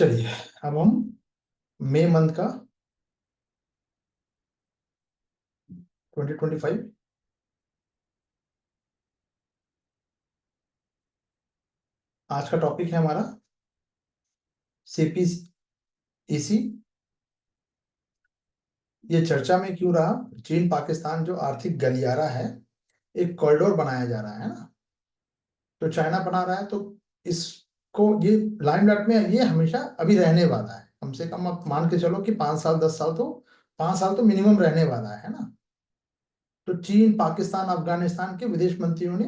चलिए अब हम मई मंथ का 2025 आज का टॉपिक है हमारा सीपीईसी। ये चर्चा में क्यों रहा? चीन पाकिस्तान जो आर्थिक गलियारा है, एक कॉरिडोर बनाया जा रहा है ना, तो चाइना बना रहा है, तो इसको ये लाइमलाइट में ये हमेशा अभी रहने वाला है। कम से कम आप मान के चलो कि 5 साल 10 साल तो 5 साल तो मिनिमम रहने वाला है ना। तो चीन पाकिस्तान अफगानिस्तान के विदेश मंत्रियों ने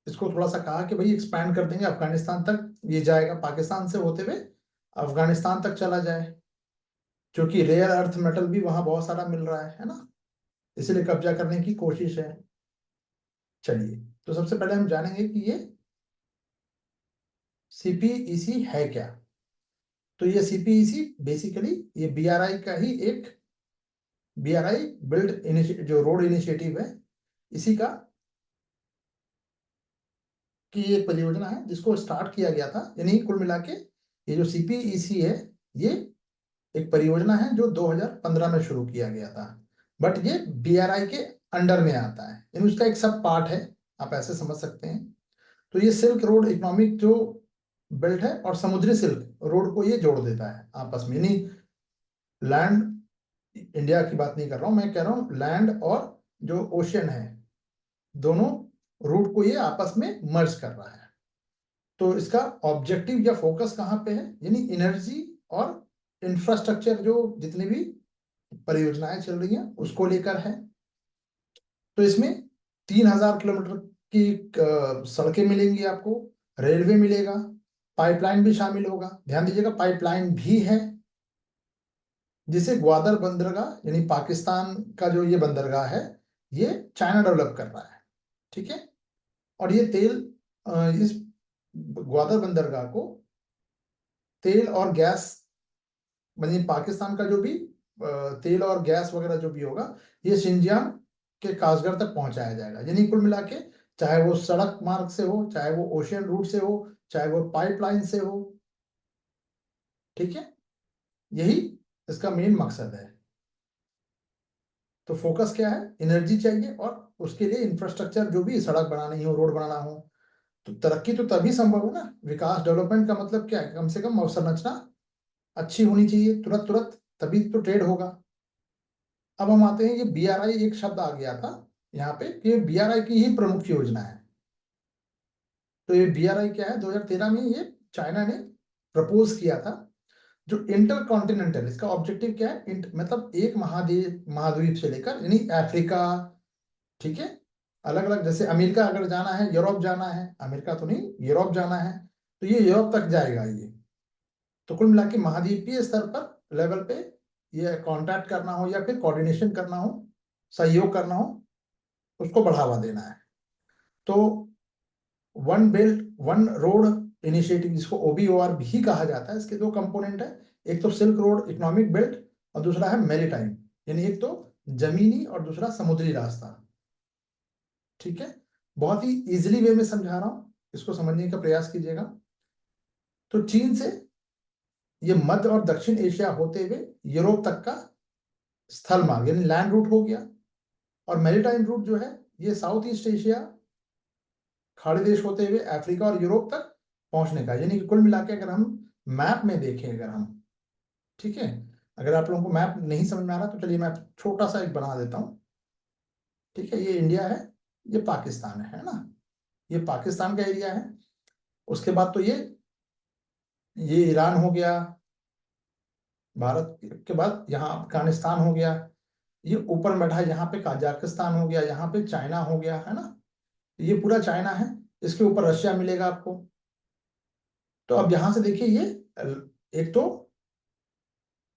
इसको थोड़ा सा कहा कि भाई एक्सपैंड कर देंगे, अफगानिस्तान तक ये जाएगा, पाकिस्तान से होते हुए अफगानिस्तान तक चला जाए, क्योंकि रेयर अर्थ मेटल भी वहां बहुत सारा मिल रहा है ना, इसलिए कब्जा करने की कोशिश है। चलिए, तो सबसे पहले हम जानेंगे कि ये सीपीईसी है क्या। तो ये सीपीईसी बेसिकली ये बीआरआई का ही एक बीआरआई बिल्ड जो रोड इनिशिएटिव है, इसी का की एक परियोजना है जिसको स्टार्ट किया गया था। यानी कुल मिला के ये जो सीपीईसी है, ये एक परियोजना है जो 2015 में शुरू किया गया था, बट ये बीआरआई के अंडर में आता है, यानी उसका एक सब पार्ट है, आप ऐसे समझ सकते हैं। तो ये सिल्क रोड इकोनॉमिक जो बेल्ट है और समुद्री सिल्क रोड को ये जोड़ देता है आपस में, यानी लैंड, इंडिया की बात नहीं कर रहा हूं मैं, कह रहा हूं लैंड और जो ओशियन है, दोनों रूट को ये आपस में मर्ज कर रहा है। तो इसका ऑब्जेक्टिव या फोकस कहाँ पे है, यानी एनर्जी और इंफ्रास्ट्रक्चर, जो जितनी भी परियोजनाएं चल रही हैं उसको लेकर है। तो इसमें 3000 किलोमीटर की सड़कें मिलेंगी आपको, रेलवे मिलेगा, पाइपलाइन भी शामिल होगा। ध्यान दीजिएगा, पाइपलाइन भी है, जिसे ग्वादर बंदरगाह यानी पाकिस्तान का जो ये बंदरगाह है, ये चाइना डेवलप कर रहा है। ठीक है, और ये तेल इस ग्वादर बंदरगाह को तेल और गैस, मतलब पाकिस्तान का जो भी तेल और गैस वगैरह जो भी होगा, ये शिनजियांग के कासगढ़ तक पहुंचाया जाएगा। यानी कुल मिला के, चाहे वो सड़क मार्ग से हो, चाहे वो ओशियन रूट से हो, चाहे वो पाइपलाइन से हो, ठीक है, यही इसका मेन मकसद है। तो फोकस क्या है? एनर्जी चाहिए, और उसके लिए इंफ्रास्ट्रक्चर, जो भी सड़क बनानी हो, रोड बनाना हो, तो तरक्की तो तभी संभव है ना। विकास, डेवलपमेंट का मतलब क्या है? कम से कम अवसंरचना अच्छी होनी चाहिए, तुरंत तुरंत, तभी तो ट्रेड होगा। अब हम आते हैं, ये बीआरआई एक शब्द आ गया था यहाँ पे कि बीआरआई की ही प्रमुख योजना है। तो ये बीआरआई क्या है? 2013 में ये चाइना ने प्रपोज किया था, जो इंटर कॉन्टिनेंटल, इसका ऑब्जेक्टिव क्या है? मतलब एक महाद्वीप से लेकर, यानी अफ्रीका, ठीक है, अलग अलग, जैसे अमेरिका अगर जाना है, यूरोप जाना है, अमेरिका तो नहीं, यूरोप जाना है, तो ये यूरोप तक जाएगा ये। तो कुल मिला के महाद्वीपीय स्तर पर लेवल पे ये कांटेक्ट करना हो या फिर कोऑर्डिनेशन करना हो, सहयोग करना हो, उसको बढ़ावा देना है। तो one belt one road initiative, जिसको ओबीओआर भी कहा जाता है, इसके दो कंपोनेंट है। एक तो सिल्क रोड इकोनॉमिक बेल्ट, और दूसरा है मैरीटाइम, यानी एक तो जमीनी और दूसरा समुद्री रास्ता। ठीक है, बहुत ही इजिली वे में समझा रहा हूं, इसको समझने का प्रयास कीजिएगा। तो चीन से ये मध्य और दक्षिण एशिया होते हुए यूरोप तक का स्थल मार्ग, यानी लैंड रूट हो गया, और मैरीटाइम रूट जो है, ये साउथ ईस्ट एशिया, खाड़ी देश होते हुए अफ्रीका और यूरोप तक पहुंचने का। यानी कि कुल मिला के अगर हम मैप में देखें, अगर हम, ठीक है, अगर आप लोगों को मैप नहीं समझ में आ रहा तो चलिए मैं छोटा सा एक बना देता हूँ। ठीक है, ये इंडिया है, ये पाकिस्तान है ना, ये पाकिस्तान का एरिया है। उसके बाद तो ये ईरान हो गया, भारत के बाद यहाँ अफगानिस्तान हो गया, ये ऊपर में बैठा है, यहाँ पे कजाकिस्तान हो गया, यहाँ पे चाइना हो गया, है ना, ये पूरा चाइना है। इसके ऊपर रशिया मिलेगा आपको। तो अब यहां से देखिए, ये एक तो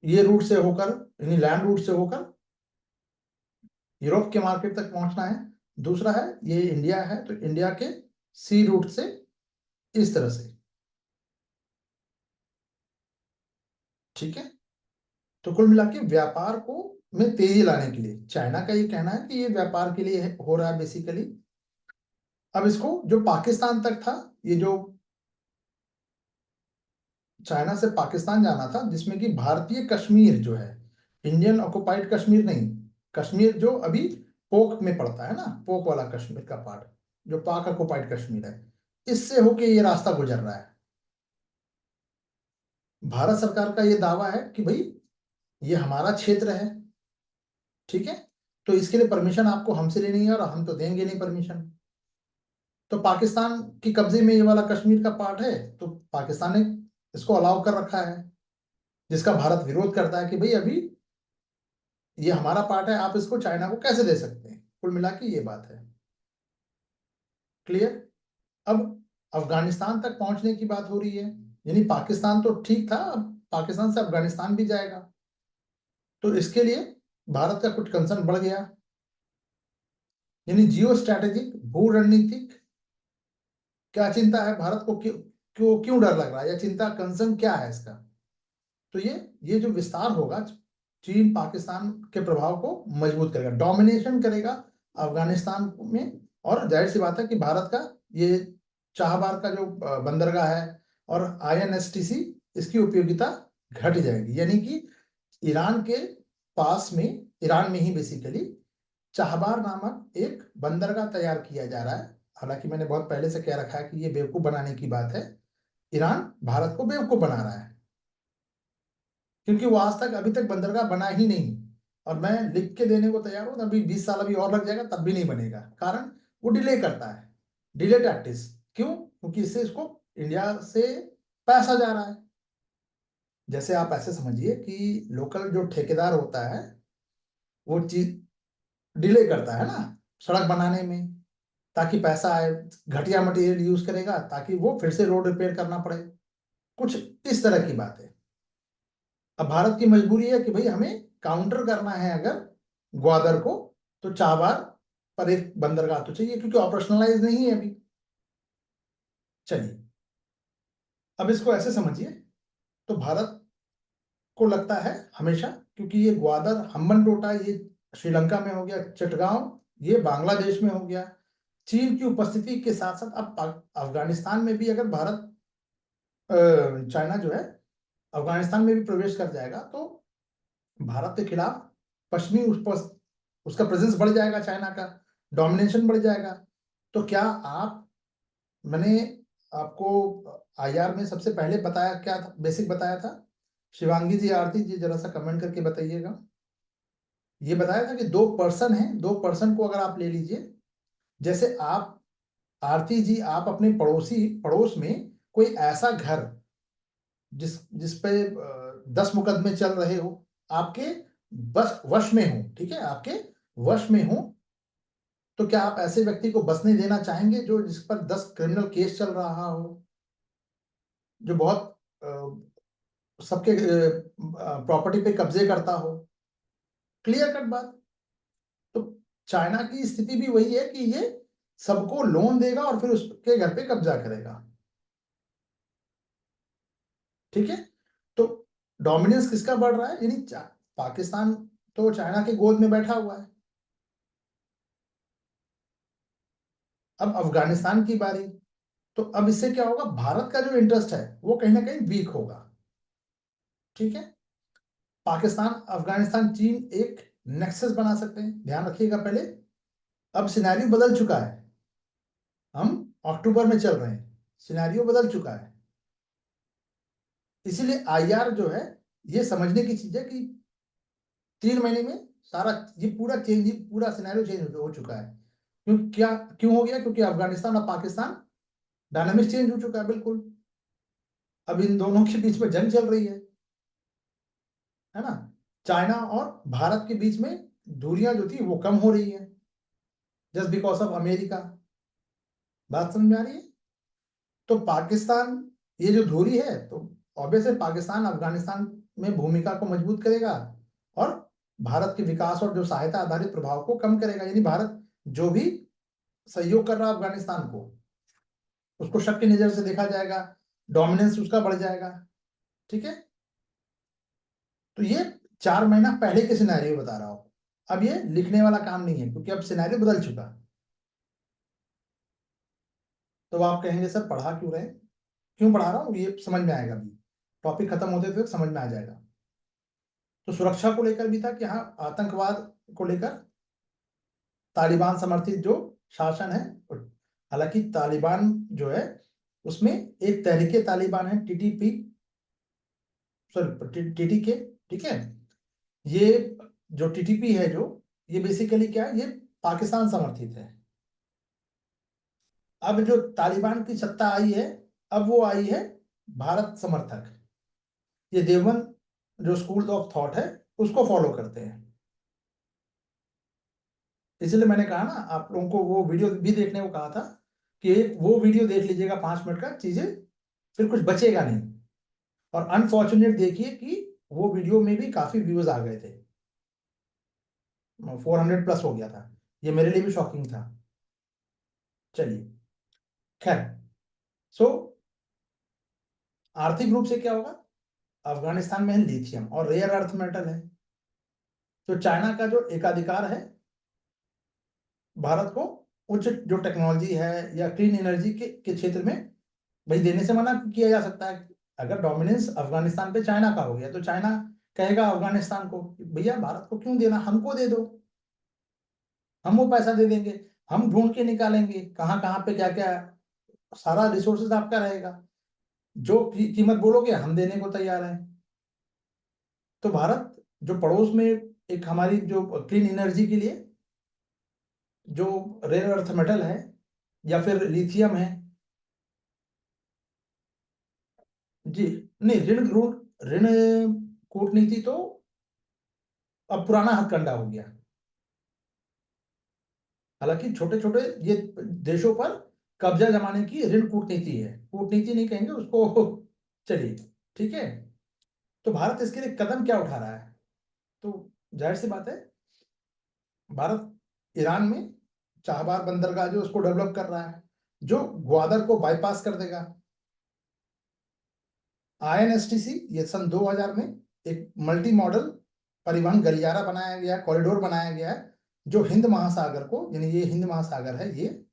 ये रूट से होकर, यानी लैंड रूट से होकर यूरोप के मार्केट तक पहुंचना है। दूसरा है, ये इंडिया है, तो इंडिया के सी रूट से इस तरह से, ठीक है। तो कुल मिला के व्यापार को में तेजी लाने के लिए चाइना का ये कहना है कि ये व्यापार के लिए हो रहा है बेसिकली। अब इसको जो पाकिस्तान तक था, ये जो चाइना से पाकिस्तान जाना था, जिसमें कि भारतीय कश्मीर जो है, इंडियन ऑक्युपाइड कश्मीर नहीं, कश्मीर जो अभी पोक में पड़ता है ना, पोक वाला कश्मीर का पार्ट जो पाक ऑक्युपाइड कश्मीर है, इससे होके ये रास्ता गुजर रहा है। भारत सरकार का ये दावा है कि भाई ये हमारा क्षेत्र है, ठीक है, तो इसके लिए परमिशन आपको हमसे लेनी है और हम तो देंगे नहीं परमिशन। तो पाकिस्तान की कब्जे में ये वाला कश्मीर का पार्ट है, तो पाकिस्तान ने इसको अलाउ कर रखा है, जिसका भारत विरोध करता है कि भाई अभी ये हमारा पार्ट है, आप इसको चाइना को कैसे दे सकते हैं। कुल मिला के ये बात है। क्लियर। अब अफगानिस्तान तक पहुंचने की बात हो रही है, यानी पाकिस्तान तो ठीक था, अब पाकिस्तान से अफगानिस्तान भी जाएगा, तो इसके लिए भारत का कुछ कंसर्न बढ़ गया, यानी जियो स्ट्रैटेजिक, भू रणनीतिक क्या चिंता है भारत को, क्यों क्यों क्यों डर लग रहा है, या चिंता कंसर्न क्या है इसका। तो ये जो विस्तार होगा, चीन पाकिस्तान के प्रभाव को मजबूत करेगा, डोमिनेशन करेगा अफगानिस्तान में, और जाहिर सी बात है कि भारत का ये चाहबार का जो बंदरगाह है और INSTC, इसकी उपयोगिता घट जाएगी, यानी कि ईरान के पास में, ईरान में ही बेसिकली चाहबार नामक एक बंदरगाह तैयार किया जा रहा है। हालांकि मैंने बहुत पहले से कह रखा है कि ये बेवकूफ बनाने की बात है, ईरान भारत को बेवकूफ बना रहा है, क्योंकि वो आज तक अभी तक बंदरगाह बना ही नहीं, और मैं लिख के देने को तैयार हूं, अभी 20 साल अभी और लग जाएगा तब भी नहीं बनेगा। कारण वो डिले करता है, डिले टैक्टिस। क्यों? क्योंकि इससे इसको इंडिया से पैसा जा रहा है। जैसे आप ऐसे समझिए कि लोकल जो ठेकेदार होता है, वो चीज डिले करता है ना सड़क बनाने में, ताकि पैसा आए, घटिया मटेरियल यूज करेगा ताकि वो फिर से रोड रिपेयर करना पड़े, कुछ इस तरह की बात है। अब भारत की मजबूरी है कि भाई हमें काउंटर करना है अगर ग्वादर को, तो चाबार पर एक बंदरगाह तो चाहिए, क्योंकि ऑपरेशनलाइज नहीं है अभी। चलिए, अब इसको ऐसे समझिए, तो भारत को लगता है हमेशा, क्योंकि ये ग्वादर, हम्बन टोटा, ये श्रीलंका में हो गया, चटगांव ये बांग्लादेश में हो गया, चीन की उपस्थिति के साथ साथ अब अफगानिस्तान में भी अगर भारत, चाइना जो है अफगानिस्तान में भी प्रवेश कर जाएगा, तो भारत के खिलाफ पश्चिमी उसका प्रेजेंस बढ़ जाएगा, चाइना का डोमिनेशन बढ़ जाएगा। तो क्या आप, मैंने आपको IR में सबसे पहले बताया क्या था, बेसिक बताया था, शिवांगी जी, आरती जी जरा सा कमेंट करके बताइएगा। ये बताया था कि 2 पर्सन है, 2 पर्सन को अगर आप ले लीजिए, जैसे आप, आरती जी, आप अपने पड़ोस में कोई ऐसा घर जिस पे 10 मुकदमे चल रहे हो, आपके बस वश में हो, ठीक है, आपके वश में हो, तो क्या आप ऐसे व्यक्ति को बसने देना चाहेंगे जो जिस पर 10 क्रिमिनल केस चल रहा हो, जो बहुत सबके प्रॉपर्टी पे कब्जे करता हो। क्लियर कट बात। तो चाइना की स्थिति भी वही है कि ये सबको लोन देगा और फिर उसके घर पे कब्जा करेगा, ठीक है। तो डोमिनेंस किसका बढ़ रहा है, यानी पाकिस्तान तो चाइना के गोद में बैठा हुआ है। अब अफगानिस्तान की बारी, तो अब इससे क्या होगा, भारत का जो इंटरेस्ट है वो कहीं ना कहीं वीक होगा, ठीक है। पाकिस्तान, अफगानिस्तान, चीन एक नेक्सस बना सकते हैं, ध्यान रखिएगा पहले। अब सिनेरियो बदल चुका है, हम अक्टूबर में चल रहे हैं, सिनेरियो बदल चुका है, इसीलिए IR जो है ये समझने की चीज है कि 3 महीने में सारा ये पूरा चेंज, पूरा सिनेरियो चेंज हो चुका है। क्यों हो गया? क्योंकि अफगानिस्तान और पाकिस्तान डायनामिक्स चेंज हो चुका है बिल्कुल। अब इन दोनों के बीच में जंग चल रही है ना। चाइना और भारत के बीच में दूरियां जो थी वो कम हो रही है, जस्ट बिकॉज ऑफ अमेरिका। बात समझ में आ रही है? तो पाकिस्तान, ये जो दूरी है, तो ऑब्वियस है पाकिस्तान अफगानिस्तान में भूमिका को मजबूत करेगा और भारत के विकास और जो सहायता आधारित प्रभाव को कम करेगा, यानी भारत जो भी सहयोग कर रहा है अफगानिस्तान को, उसको शक की नजर से देखा जाएगा, डोमिनेंस उसका बढ़ जाएगा, ठीक है। तो ये 4 महीना पहले के सिनेरियो बता रहा हूं, अब ये लिखने वाला काम नहीं है, क्योंकि अब सिनेरियो बदल चुका। तो आप कहेंगे सर पढ़ा क्यों रहे, क्यों पढ़ा रहा हूँ, ये समझ में आएगा अभी। टॉपिक खत्म होते थे समझ में आ जाएगा। तो सुरक्षा को लेकर भी था कि हाँ, आतंकवाद को लेकर तालिबान समर्थित जो शासन है, हालांकि तालिबान जो है उसमें एक तहरीके तालिबान है, टीटीपी, सॉरी टीटीके, ठीक है। ये जो टीटीपी है, जो ये बेसिकली क्या है, ये पाकिस्तान समर्थित है। अब जो तालिबान की सत्ता आई है, अब वो आई है भारत समर्थक। ये देवबंद जो स्कूल ऑफ थॉट है उसको फॉलो करते हैं। इसलिए मैंने कहा ना आप लोगों को वो वीडियो भी देखने को कहा था कि वो वीडियो देख लीजिएगा 5 मिनट का, चीजें फिर कुछ बचेगा नहीं। और अनफॉर्चुनेट देखिए कि वो वीडियो में भी काफी व्यूज आ गए थे, 400 प्लस हो गया था। ये मेरे लिए भी शॉकिंग था। चलिए, खैर। सो आर्थिक रूप से क्या होगा, अफगानिस्तान में है लिथियम और रेयर अर्थ मेटल है। तो चाइना का जो एकाधिकार है भारत को उच्च जो टेक्नोलॉजी है या क्लीन एनर्जी के क्षेत्र में भाई देने से मना किया जा सकता है। अगर डोमिनेंस अफगानिस्तान पे चाइना का हो गया तो चाइना कहेगा अफगानिस्तान को, भैया भारत को क्यों देना, हमको दे दो, हम वो पैसा दे देंगे, हम ढूंढ के निकालेंगे कहाँ कहाँ पे क्या क्या, सारा रिसोर्सेज आपका रहेगा, जो कीमत बोलोगे हम देने को तैयार हैं। तो भारत जो पड़ोस में एक हमारी जो क्लीन एनर्जी के लिए जो रेयर अर्थ मेटल है या फिर लिथियम है, जी नहीं, ऋण कूटनीति तो अब पुराना हथकंडा हो गया। हालांकि छोटे छोटे ये देशों पर कब्जा जमाने की ऋण कूटनीति है, कूटनीति नहीं कहेंगे उसको, चलिए ठीक है। तो भारत इसके लिए कदम क्या उठा रहा है, तो जाहिर सी बात है भारत ईरान में चाबहार बंदरगाह जो उसको डेवलप कर रहा है, जो ग्वादर को बाईपास कर देगा। आईएनएसटीसी ये सन 2000 में एक मल्टी मॉडल परिवहन गलियारा बनाया गया, कॉरिडोर बनाया गया है, जो हिंद महासागर को, यानी ये हिंद महासागर है, ये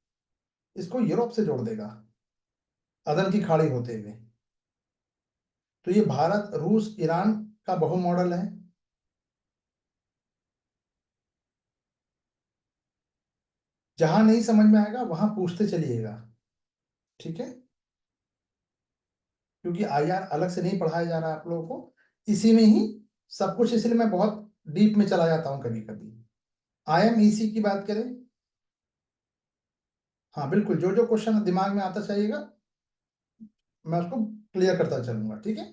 इसको यूरोप से जोड़ देगा अदन की खाड़ी होते हुए। तो ये भारत रूस ईरान का बहु मॉडल है। जहां नहीं समझ में आएगा वहां पूछते चलिएगा, ठीक है, क्योंकि आईआर अलग से नहीं पढ़ाया जा रहा है आप लोगों को, इसी में ही सब कुछ, इसलिए मैं बहुत डीप में चला जाता हूं कभी कभी। आईएमईसी की बात करें, हाँ बिल्कुल, जो जो क्वेश्चन दिमाग में आता चाहिएगा मैं उसको क्लियर करता चलूंगा, ठीक है।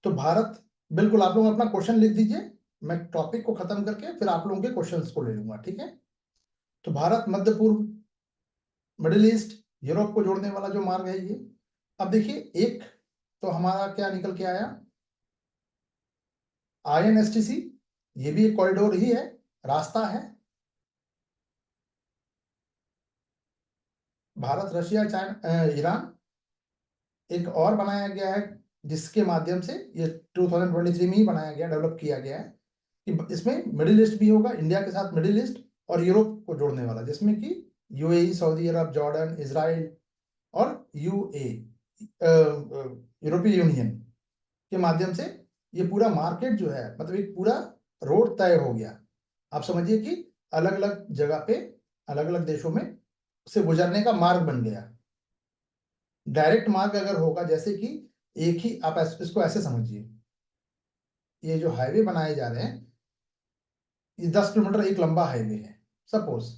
तो भारत, बिल्कुल आप लोग अपना क्वेश्चन लिख दीजिए, मैं टॉपिक को खत्म करके फिर आप लोगों के क्वेश्चंस को ले लूंगा, ठीक है। तो भारत मध्य पूर्व, मिडिल ईस्ट, यूरोप को जोड़ने वाला जो मार्ग है ये। अब देखिए, एक तो हमारा क्या निकल के आया, आईएनएसटीसी, ये भी एक कॉरिडोर ही है, रास्ता है। भारत रशिया चाइना ईरान एक और बनाया गया है, जिसके माध्यम से ये 2023 में ही बनाया गया, डेवलप किया गया है कि इसमें मिडिल ईस्ट भी होगा, इंडिया के साथ मिडिल ईस्ट और यूरोप को जोड़ने वाला, जिसमें कि यूएई, सऊदी अरब, जॉर्डन, इसराइल और यूए यूरोपीय यूनियन के माध्यम से ये पूरा मार्केट जो है, मतलब एक पूरा रोड तय हो गया। आप समझिए कि अलग अलग जगह पे, अलग अलग देशों में से गुजरने का मार्ग बन गया। डायरेक्ट मार्ग अगर होगा, जैसे कि एक ही, आप इसको ऐसे समझिए, ये जो हाईवे बनाए जा रहे हैं, ये 10 किलोमीटर एक लंबा हाईवे है सपोज,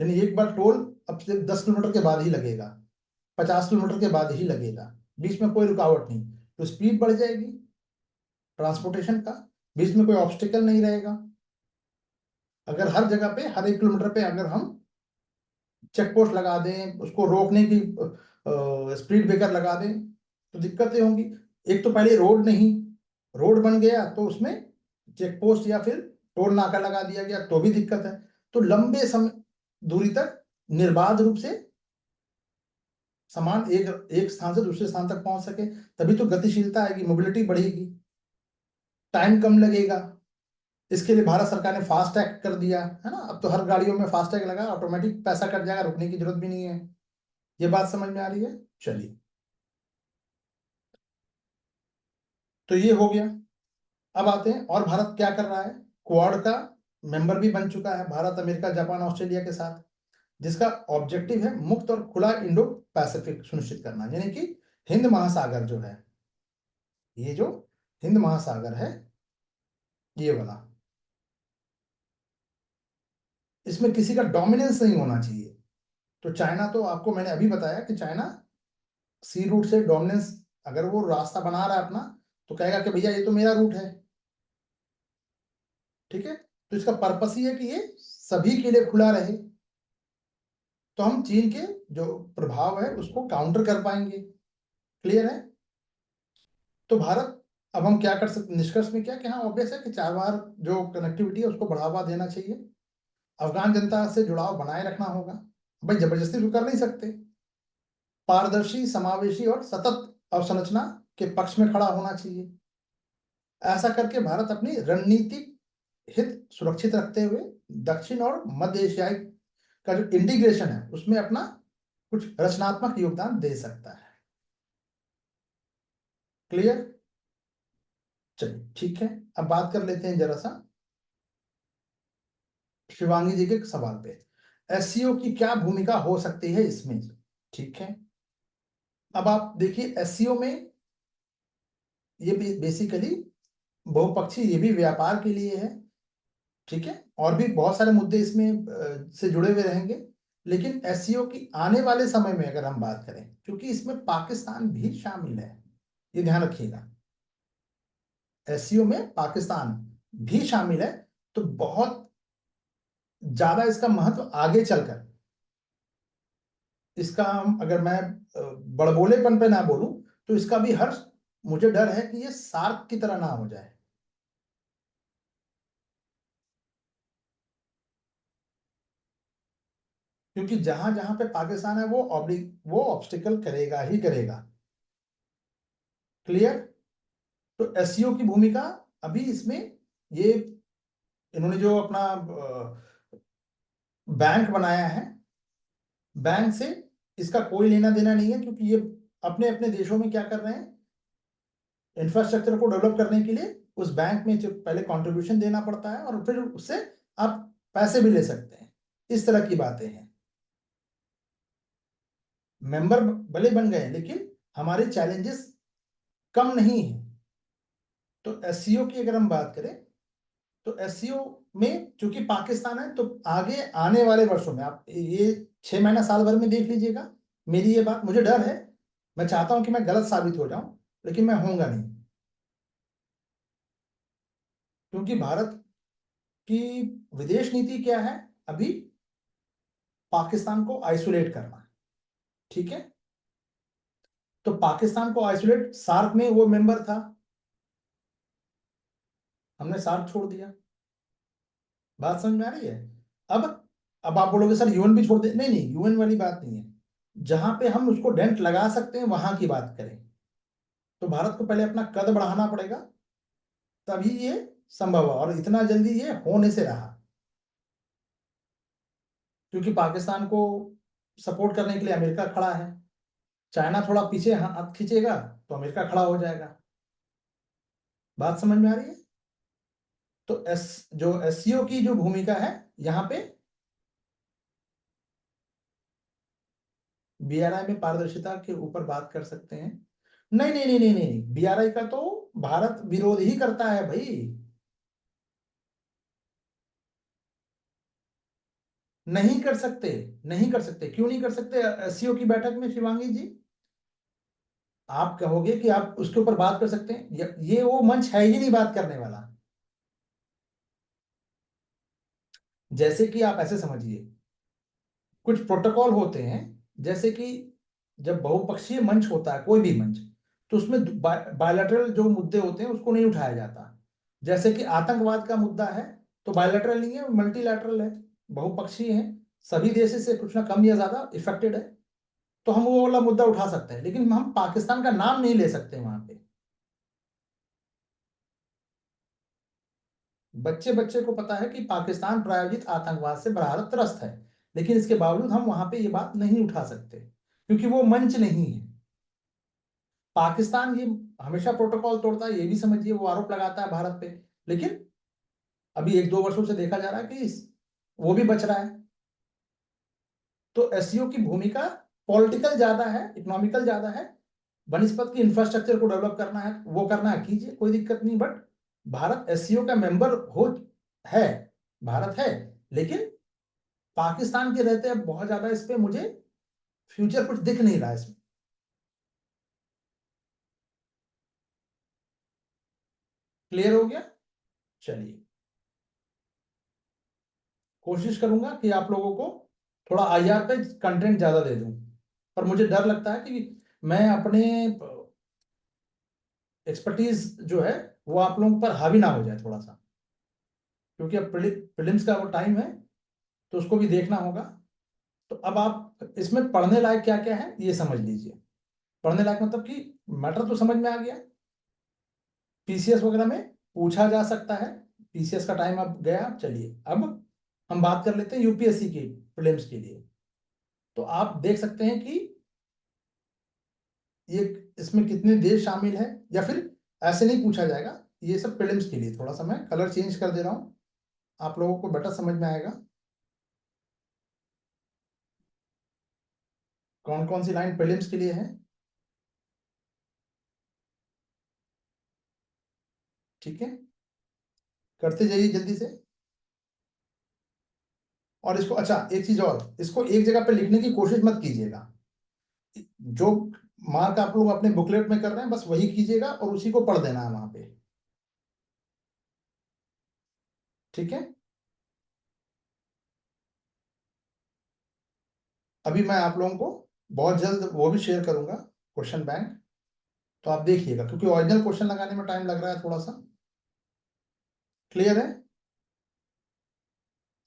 यानी एक बार टोल अब से 10 किलोमीटर के बाद ही लगेगा, 50 किलोमीटर के बाद ही लगेगा, बीच में कोई रुकावट नहीं, तो स्पीड बढ़ जाएगी ट्रांसपोर्टेशन का, बीच में कोई ऑब्स्टिकल नहीं रहेगा। अगर हर जगह पे हर 1 किलोमीटर पे अगर हम चेक पोस्ट लगा दें, उसको रोकने की स्पीड ब्रेकर लगा दें, तो दिक्कतें होंगी। एक तो पहले रोड नहीं, रोड बन गया तो उसमें चेक पोस्ट या फिर टोल नाका लगा दिया गया तो भी दिक्कत है। तो लंबे समय दूरी तक निर्बाध रूप से सामान एक एक स्थान से दूसरे स्थान तक पहुंच सके, तभी तो गतिशीलता आएगी, मोबिलिटी बढ़ेगी, टाइम कम लगेगा। इसके लिए भारत सरकार ने फास्ट टैग कर दिया है ना, अब तो हर गाड़ियों में फास्ट टैग लगा, ऑटोमेटिक पैसा कट जाएगा, रुकने की जरूरत भी नहीं है। ये बात समझ में आ रही है, चलिए। तो ये हो गया। अब आते हैं और भारत क्या कर रहा है, क्वाड का मेंबर भी बन चुका है भारत, अमेरिका, जापान, ऑस्ट्रेलिया के साथ, जिसका ऑब्जेक्टिव है मुक्त और खुला इंडो पैसिफिक सुनिश्चित करना, यानी कि हिंद महासागर जो है, ये जो हिंद महासागर है ये वाला, इसमें किसी का डोमिनेंस नहीं होना चाहिए। तो चाइना, तो आपको मैंने अभी बताया कि चाइना सी रूट से डोमिनेंस, अगर वो रास्ता बना रहा है अपना, तो कहेगा कि भैया ये तो मेरा रूट है, ठीक है। तो इसका पर्पस ही है कि ये सभी के लिए खुला रहे, तो हम चीन के जो प्रभाव है उसको काउंटर कर पाएंगे। क्लियर है। तो भारत, अब हम क्या कर सकते, निष्कर्ष में क्या कि हाँ ऑब्वियस है कि चार बार जो कनेक्टिविटी है उसको बढ़ावा देना चाहिए, अफगान जनता से जुड़ाव बनाए रखना होगा, भाई जबरदस्ती तो कर नहीं सकते, पारदर्शी, समावेशी और सतत अवसंरचना के पक्ष में खड़ा होना चाहिए। ऐसा करके भारत अपनी रणनीतिक हित सुरक्षित रखते हुए दक्षिण और मध्य एशियाई का जो इंटीग्रेशन है उसमें अपना कुछ रचनात्मक योगदान दे सकता है। क्लियर। चलिए ठीक है, अब बात कर लेते हैं जरा सा शिवांगी जी के सवाल पे, एससीओ की क्या भूमिका हो सकती है इसमें। ठीक है, अब आप देखिए एससीओ में ये बेसिकली बहुपक्षीय, ये भी व्यापार के लिए है, ठीक है, और भी बहुत सारे मुद्दे इसमें से जुड़े हुए रहेंगे। लेकिन एससीओ की आने वाले समय में अगर हम बात करें, क्योंकि इसमें पाकिस्तान भी शामिल है, ये ध्यान रखिएगा, एससीओ में पाकिस्तान भी शामिल है, तो बहुत ज्यादा इसका महत्व आगे चलकर, इसका हम अगर मैं बड़बोलेपन पे ना बोलूं, तो इसका भी हर, मुझे डर है कि ये सार्क की तरह ना हो जाए, क्योंकि जहां जहां पे पाकिस्तान है वो ऑब्स्टिकल करेगा ही करेगा। क्लियर। तो एससीओ की भूमिका अभी इसमें, ये इन्होंने जो अपना बैंक बनाया है, बैंक से इसका कोई लेना देना नहीं है, क्योंकि ये अपने अपने देशों में क्या कर रहे हैं, इंफ्रास्ट्रक्चर को डेवलप करने के लिए उस बैंक में जो पहले कंट्रीब्यूशन देना पड़ता है और फिर उससे आप पैसे भी ले सकते हैं, इस तरह की बातें हैं। मेंबर भले बन गए लेकिन हमारे चैलेंजेस कम नहीं है। तो एससीओ की अगर हम बात करें, तो एससीओ में चूंकि पाकिस्तान है, तो आगे आने वाले वर्षों में आप ये 6 महीना साल भर में देख लीजिएगा, मेरी ये बात, मुझे डर है, मैं चाहता हूं कि मैं गलत साबित हो जाऊं, लेकिन मैं होऊंगा नहीं, क्योंकि भारत की विदेश नीति क्या है अभी, पाकिस्तान को आइसोलेट करना, ठीक है। तो पाकिस्तान को आइसोलेट, सार्क में वो मेंबर था, हमने सार्क छोड़ दिया, बात समझ में आ रही है। अब अब आप बोलोगे सर यूएन भी छोड़ दे, नहीं नहीं, यूएन वाली बात नहीं है, जहां पे हम उसको डेंट लगा सकते हैं वहां की बात करें, तो भारत को पहले अपना कद बढ़ाना पड़ेगा, तभी ये संभव है, और इतना जल्दी ये होने से रहा, क्योंकि पाकिस्तान को सपोर्ट करने के लिए अमेरिका खड़ा है, चाइना थोड़ा पीछे हाथ खींचेगा तो अमेरिका खड़ा हो जाएगा, बात समझ में आ रही है। तो जो एससीओ की जो भूमिका है यहाँ पे, बीआरआई में पारदर्शिता के ऊपर बात कर सकते हैं, नहीं नहीं नहीं नहीं नहीं, बीआरआई का तो भारत विरोध ही करता है भाई, नहीं कर सकते, नहीं कर सकते, क्यों नहीं कर सकते, एससीओ की बैठक में शिवांगी जी, आप कहोगे कि आप उसके ऊपर बात कर सकते हैं, ये वो मंच है ही नहीं बात करने वाला। जैसे कि आप ऐसे समझिए, कुछ प्रोटोकॉल होते हैं, जैसे कि जब बहुपक्षीय मंच होता है कोई भी मंच, तो उसमें बायलैटरल जो मुद्दे होते हैं उसको नहीं उठाया जाता, जैसे कि आतंकवाद का मुद्दा है, तो बायलैटरल नहीं है, मल्टीलैटरल है, बहुपक्षीय है, सभी देश से कुछ ना कम या ज्यादा इफेक्टेड है, तो हम वो वाला मुद्दा उठा सकते हैं, लेकिन हम पाकिस्तान का नाम नहीं ले सकते वहां पे। बच्चे बच्चे को पता है कि पाकिस्तान प्रायोजित आतंकवाद से भारत त्रस्त है, लेकिन इसके बावजूद हम वहां पे ये बात नहीं उठा सकते, क्योंकि वो मंच नहीं है। पाकिस्तान ये हमेशा प्रोटोकॉल तोड़ता है, ये भी समझिए, वो आरोप लगाता है भारत पे, लेकिन अभी 1-2 वर्षों से देखा जा रहा है कि वो भी बच रहा है। तो एससीओ की भूमिका पॉलिटिकल ज्यादा है, इकोनॉमिकल ज्यादा है। बनस्पत की इंफ्रास्ट्रक्चर को डेवलप करना है, वो करना है, कीजिए, कोई दिक्कत नहीं। बट भारत एससीओ का मेंबर है, भारत है, लेकिन पाकिस्तान के रहते अब बहुत ज्यादा इस पे मुझे फ्यूचर कुछ दिख नहीं रहा है इसमें। क्लियर हो गया? चलिए, कोशिश करूंगा कि आप लोगों को थोड़ा आईआर पे कंटेंट ज्यादा दे दूं, पर मुझे डर लगता है कि मैं अपने एक्सपर्टीज जो है वो आप लोगों पर हावी ना हो जाए थोड़ा सा, क्योंकि अब प्रीलिम्स का वो टाइम है, तो उसको भी देखना होगा। तो अब आप इसमें पढ़ने लायक क्या क्या है ये समझ लीजिए। पढ़ने लायक मतलब कि मैटर तो समझ में आ गया, पीसीएस वगैरह में पूछा जा सकता है, पीसीएस का टाइम अब गया। चलिए, अब हम बात कर लेते हैं यूपीएससी के प्रीलिम्स के लिए। तो आप देख सकते हैं कि ये इसमें कितने देश शामिल है, या फिर ऐसे नहीं पूछा जाएगा, ये सब प्रीलिम्स के लिए। थोड़ा सा मैं कलर चेंज कर दे रहा हूं, आप लोगों को बेटर समझ में आएगा कौन कौन सी लाइन प्रीलिम्स के लिए है। ठीक है, करते जाइए जल्दी से। और इसको, अच्छा एक चीज और, इसको एक जगह पे लिखने की कोशिश मत कीजिएगा। जो मार्क आप लोग अपने बुकलेट में कर रहे हैं बस वही कीजिएगा और उसी को पढ़ देना है वहां पे। ठीक है, अभी मैं आप लोगों को बहुत जल्द वो भी शेयर करूंगा, क्वेश्चन बैंक। तो आप देखिएगा, क्योंकि ओरिजिनल क्वेश्चन लगाने में टाइम लग रहा है थोड़ा सा। क्लियर है?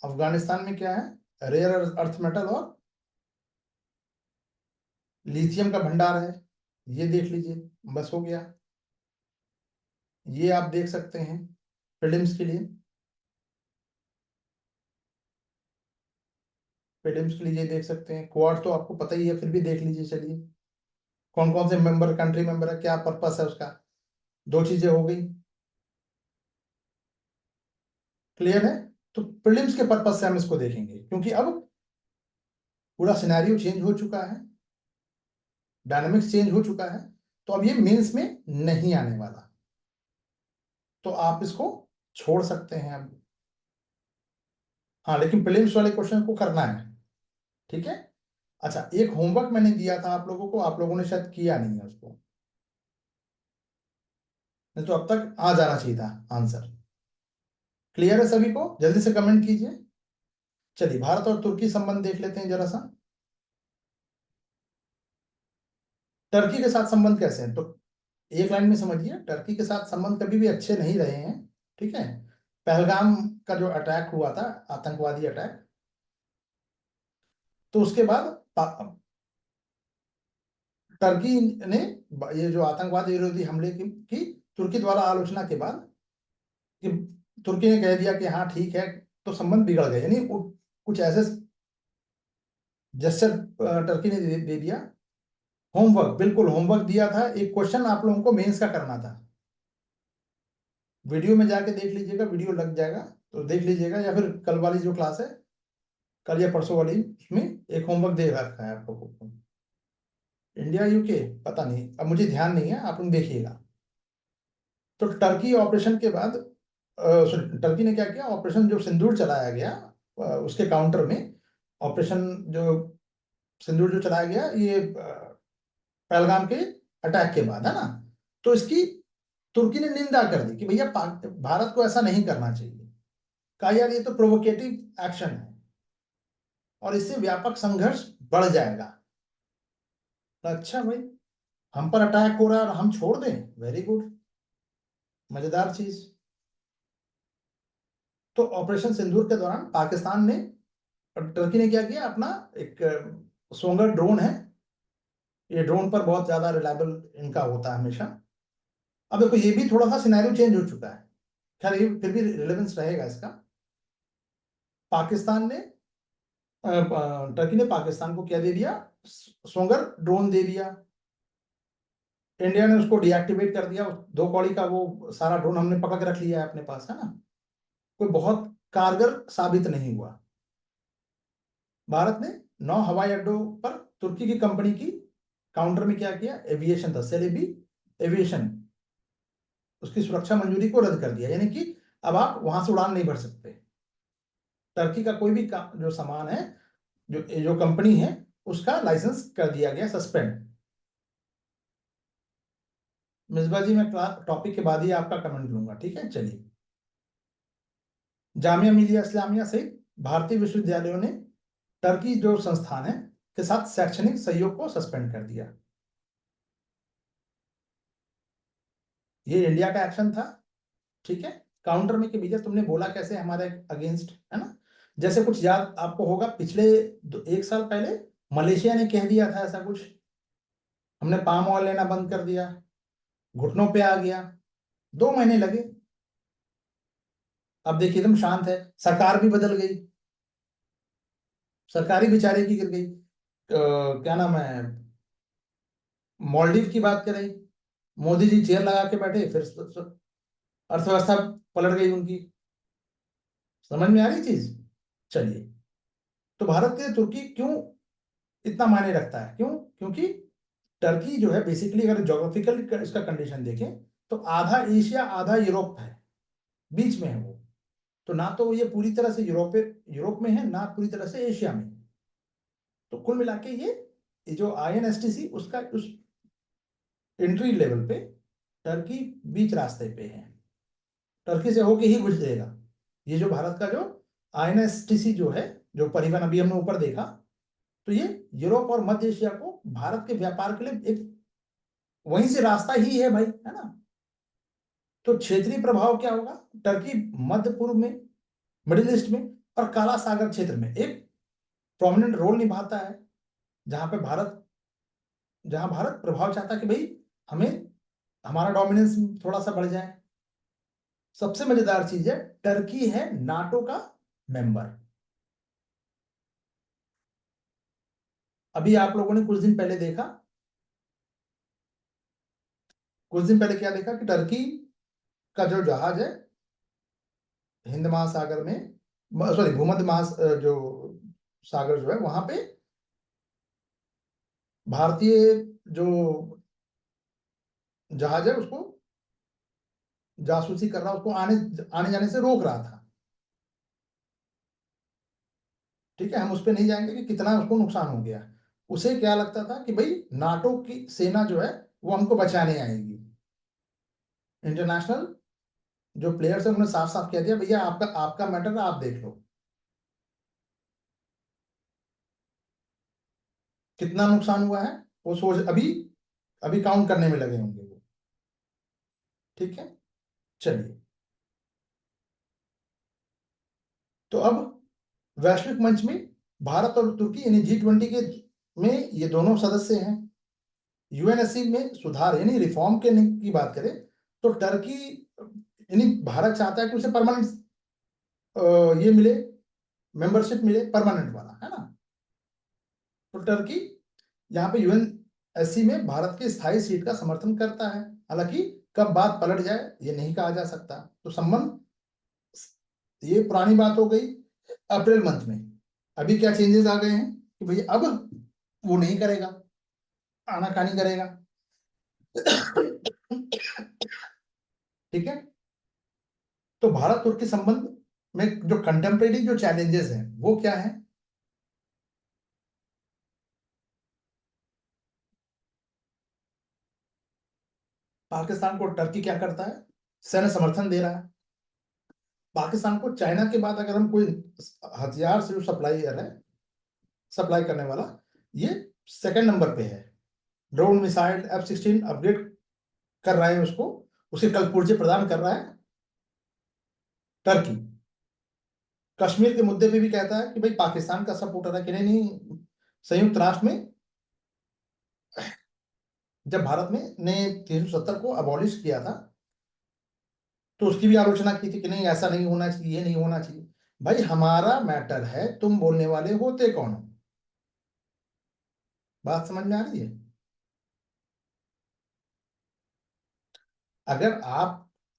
अफगानिस्तान में क्या है? रेयर अर्थ मेटल और लिथियम का भंडार है, ये देख लीजिए, बस हो गया। ये आप देख सकते हैं प्रीलिम्स के लिए, प्रीलिम्स के लिए ये देख सकते हैं। क्वाड तो आपको पता ही है, फिर भी देख लीजिए। चलिए, कौन कौन से मेंबर, कंट्री मेंबर है, क्या पर्पस है उसका, दो चीजें हो गई। क्लियर है? तो प्रीलिम्स के पर्पस से हम इसको देखेंगे, क्योंकि अब पूरा सिनेरियो चेंज हो चुका है, डायनामिक्स चेंज हो चुका है। तो अब ये मेंस में नहीं आने वाला, तो आप इसको छोड़ सकते हैं अब। हाँ, लेकिन प्रीलिम्स वाले क्वेश्चन को करना है। ठीक है। अच्छा, एक होमवर्क मैंने दिया था आप लोगों को, आप लोगों ने शायद किया नहीं है उसको, नहीं तो अब तक आ जाना चाहिए था आंसर। क्लियर है सभी को? जल्दी से कमेंट कीजिए। चलिए, भारत और तुर्की संबंध देख लेते हैं जरा सा। टर्की के साथ संबंध कैसे हैं, तो एक लाइन में समझिए, टर्की के साथ संबंध कभी भी अच्छे नहीं रहे हैं। ठीक है, पहलगाम का जो अटैक हुआ था, आतंकवादी अटैक, तो उसके बाद टर्की ने ये जो आतंकवाद विरोधी हमले की तुर्की द्वारा आलोचना के बाद, कि तुर्की ने कह दिया कि हाँ ठीक है, तो संबंध बिगड़ गए। यानी कुछ ऐसे जेस्चर टर्की ने दे दिया। होमवर्क, बिल्कुल होमवर्क दिया था, एक क्वेश्चन आप लोगों को मेंस का करना था। वीडियो में जाके देख लीजिएगा, वीडियो लग जाएगा तो देख लीजिएगा, या फिर कल वाली जो क्लास है, कल या परसों वाली, उसमें एक होमवर्क दे रखा है आप लोगों को। इंडिया यूके पता नहीं, अब मुझे ध्यान नहीं है, आप लोग देखिएगा। तो टर्की ऑपरेशन के बाद, सॉरी, टर्की ने क्या किया, ऑपरेशन जो सिंदूर चलाया गया, उसके काउंटर में ऑपरेशन जो सिंदूर जो चलाया गया, ये पहलगाम के अटैक के बाद, है ना। तो इसकी तुर्की ने निंदा कर दी कि भैया भारत को ऐसा नहीं करना चाहिए। कहा यार ये तो प्रोवोकेटिव एक्शन है और इससे व्यापक संघर्ष बढ़ जाएगा। तो अच्छा भाई, हम पर अटैक हो रहा है और हम छोड़ दें, वेरी गुड, मजेदार चीज। तो ऑपरेशन सिंदूर के दौरान पाकिस्तान ने, टर्की ने क्या किया, अपना एक सोंगर ड्रोन है, ये ड्रोन पर बहुत ज्यादा रिलायबल इनका होता है हमेशा। अब देखो, ये भी थोड़ा सा सिनेरियो चेंज हो चुका है, खैर ये फिर भी रिलेवेंस रहेगा इसका। पाकिस्तान ने, टर्की ने पाकिस्तान को क्या दे दिया, सोंगर ड्रोन दे दिया। इंडिया ने उसको डीएक्टिवेट कर दिया, 2 कौड़ी का वो सारा ड्रोन हमने पकड़ के रख लिया है अपने पास, है ना। कोई बहुत कारगर साबित नहीं हुआ। भारत ने 9 हवाई अड्डों पर तुर्की की कंपनी की काउंटर में क्या किया, एविएशन था, सेलेबी एविएशन, उसकी सुरक्षा मंजूरी को रद्द कर दिया, यानी कि अब आप वहां से उड़ान नहीं भर सकते। टर्की का कोई भी जो सामान है, जो कंपनी है, उसका लाइसेंस कर दिया गया सस्पेंड। मिसबा जी, मैं टॉपिक के बाद ही आपका कमेंट लूंगा, ठीक है। चलिए, जामिया मिलिया इस्लामिया सहित भारतीय विश्वविद्यालयों ने टर्की जो संस्थान है के साथ शैक्षणिक सहयोग को सस्पेंड कर दिया। ये इंडिया का एक्शन था, ठीक है। काउंटर में कि भैया तुमने बोला कैसे हमारे अगेंस्ट, है ना। जैसे कुछ याद आपको होगा, पिछले 1 साल पहले मलेशिया ने कह दिया था ऐसा कुछ, हमने पाम ऑयल लेना बंद कर दिया, घुटनों पे आ गया, 2 महीने लगे। अब देखिए एकदम शांत है, सरकार भी बदल गई, सरकारी बेचारे की गिर गई। क्या नाम है, मालदीव की बात करें, मोदी जी चेयर लगा के बैठे, फिर अर्थव्यवस्था पलट गई उनकी। समझ में आ रही चीज। चलिए, तो भारत के लिए तुर्की क्यों इतना मायने रखता है, क्यों, क्योंकि टर्की जो है बेसिकली, अगर जोग्राफिकल इसका कंडीशन देखें तो आधा एशिया आधा यूरोप है, बीच में है वो। तो ना तो ये पूरी तरह से यूरोप में है, ना पूरी तरह से एशिया में। तो कुल मिला के ये जो INSTC उसका उस एंट्री लेवल पे टर्की बीच रास्ते पे है, टर्की से होके ही गुजरेगा। ये जो भारत का जो INSTC जो है, जो परिवहन अभी हमने ऊपर देखा, तो ये यूरोप और मध्य एशिया को भारत के व्यापार के लिए एक वहीं से रास्ता ही है भाई, है ना। तो क्षेत्रीय प्रभाव क्या होगा, टर्की मध्य पूर्व में, मिडिल ईस्ट में और काला सागर क्षेत्र में एक प्रोमिनेंट रोल निभाता है, जहां पे जहां भारत प्रभाव चाहता है कि भाई हमें हमारा डोमिनेंस थोड़ा सा बढ़ जाए। सबसे मजेदार चीज है, टर्की है नाटो का मेंबर। अभी आप लोगों ने कुछ दिन पहले क्या देखा कि टर्की का जो जहाज है हिंद महासागर में, सॉरी भूमध्य जो सागर जो है वहां पे भारतीय जो जहाज है उसको जासूसी कर रहा, उसको आने आने जाने से रोक रहा था। ठीक है, हम उस पर नहीं जाएंगे कि कितना उसको नुकसान हो गया। उसे क्या लगता था कि भाई नाटो की सेना जो है वो हमको बचाने आएगी। इंटरनेशनल जो प्लेयर्स है उन्होंने साफ साफ कह दिया, भैया आपका आपका मैटर आप देख लो, कितना नुकसान हुआ है वो सोच, अभी अभी काउंट करने में लगे होंगे वो। ठीक है, चलिए, तो अब वैश्विक मंच में भारत और तुर्की यानी G20 के में ये दोनों सदस्य हैं। UNSC में सुधार यानी रिफॉर्म के की बात करें तो टर्की यानी भारत चाहता है कि उसे परमानेंट ये मिले, मेंबरशिप मिले परमानेंट वाला, है ना। तो टर्की यहाँ पे UNSC में भारत की स्थायी सीट का समर्थन करता है। हालांकि कब बात पलट जाए ये नहीं कहा जा सकता। तो संबंध, ये पुरानी बात हो गई अप्रैल मंथ में। अभी क्या चेंजेस आ गए हैं कि भैया अब वो नहीं करेगा, आनाकानी करेगा। ठीक है, तो भारत तुर्की संबंध में जो कंटेम्परेरी जो चैलेंजेस हैं वो क्या है। पाकिस्तान को टर्की क्या करता है, सैन्य समर्थन दे रहा है। पाकिस्तान को चाइना के बाद अगर हम कोई हथियार से जो सप्लायर है, सप्लाई करने वाला, ये सेकंड नंबर पे है। ड्रोन, मिसाइल, F-16 अपग्रेड कर रहा है उसको, उसे कल पुर्जे प्रदान कर रहा है टर्की। कश्मीर के मुद्दे पे भी कहता है कि भाई पाकिस्तान का सपोर्टर है कि नहीं, नहीं। संयुक्त राष्ट्र में जब भारत में ने 370 को अबॉलिश किया था तो उसकी भी आलोचना की थी कि नहीं ऐसा नहीं होना चाहिए, ये नहीं होना चाहिए। भाई हमारा मैटर है, तुम बोलने वाले होते कौन हो। बात समझ में आ रही है।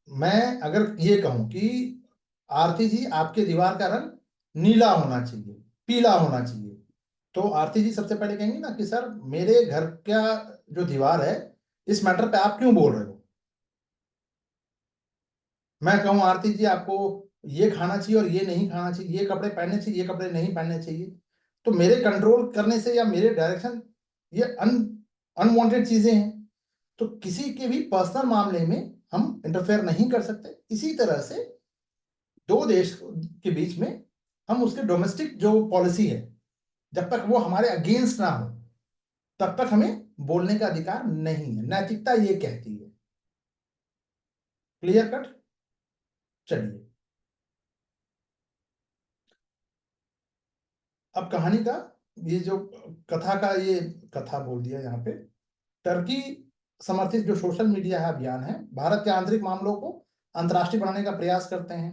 मैं अगर ये कहूं कि आरती जी आपके दीवार का रंग नीला होना चाहिए, पीला होना चाहिए, तो आरती जी सबसे पहले कहेंगे ना कि सर मेरे घर का जो दीवार है इस मैटर पे आप क्यों बोल रहे हो। मैं कहूँ आरती जी आपको ये खाना चाहिए और ये नहीं खाना चाहिए, ये कपड़े पहनने चाहिए, ये कपड़े नहीं पहनने चाहिए, तो मेरे कंट्रोल करने से या मेरे डायरेक्शन, ये अनवांटेड चीजें हैं, तो किसी के भी पर्सनल मामले में हम इंटरफेयर नहीं कर सकते। इसी तरह से दो देश के बीच में हम उसके डोमेस्टिक जो पॉलिसी है, जब तक वो हमारे अगेंस्ट ना हो तब तक हमें बोलने का अधिकार नहीं है, नैतिकता ये कहती है। Clear cut. चलिए अब कहानी का ये जो कथा का ये कथा बोल दिया यहाँ पे, टर्की समर्थित जो सोशल मीडिया है अभियान है, भारत के आंतरिक मामलों को अंतर्राष्ट्रीय बनाने का प्रयास करते हैं,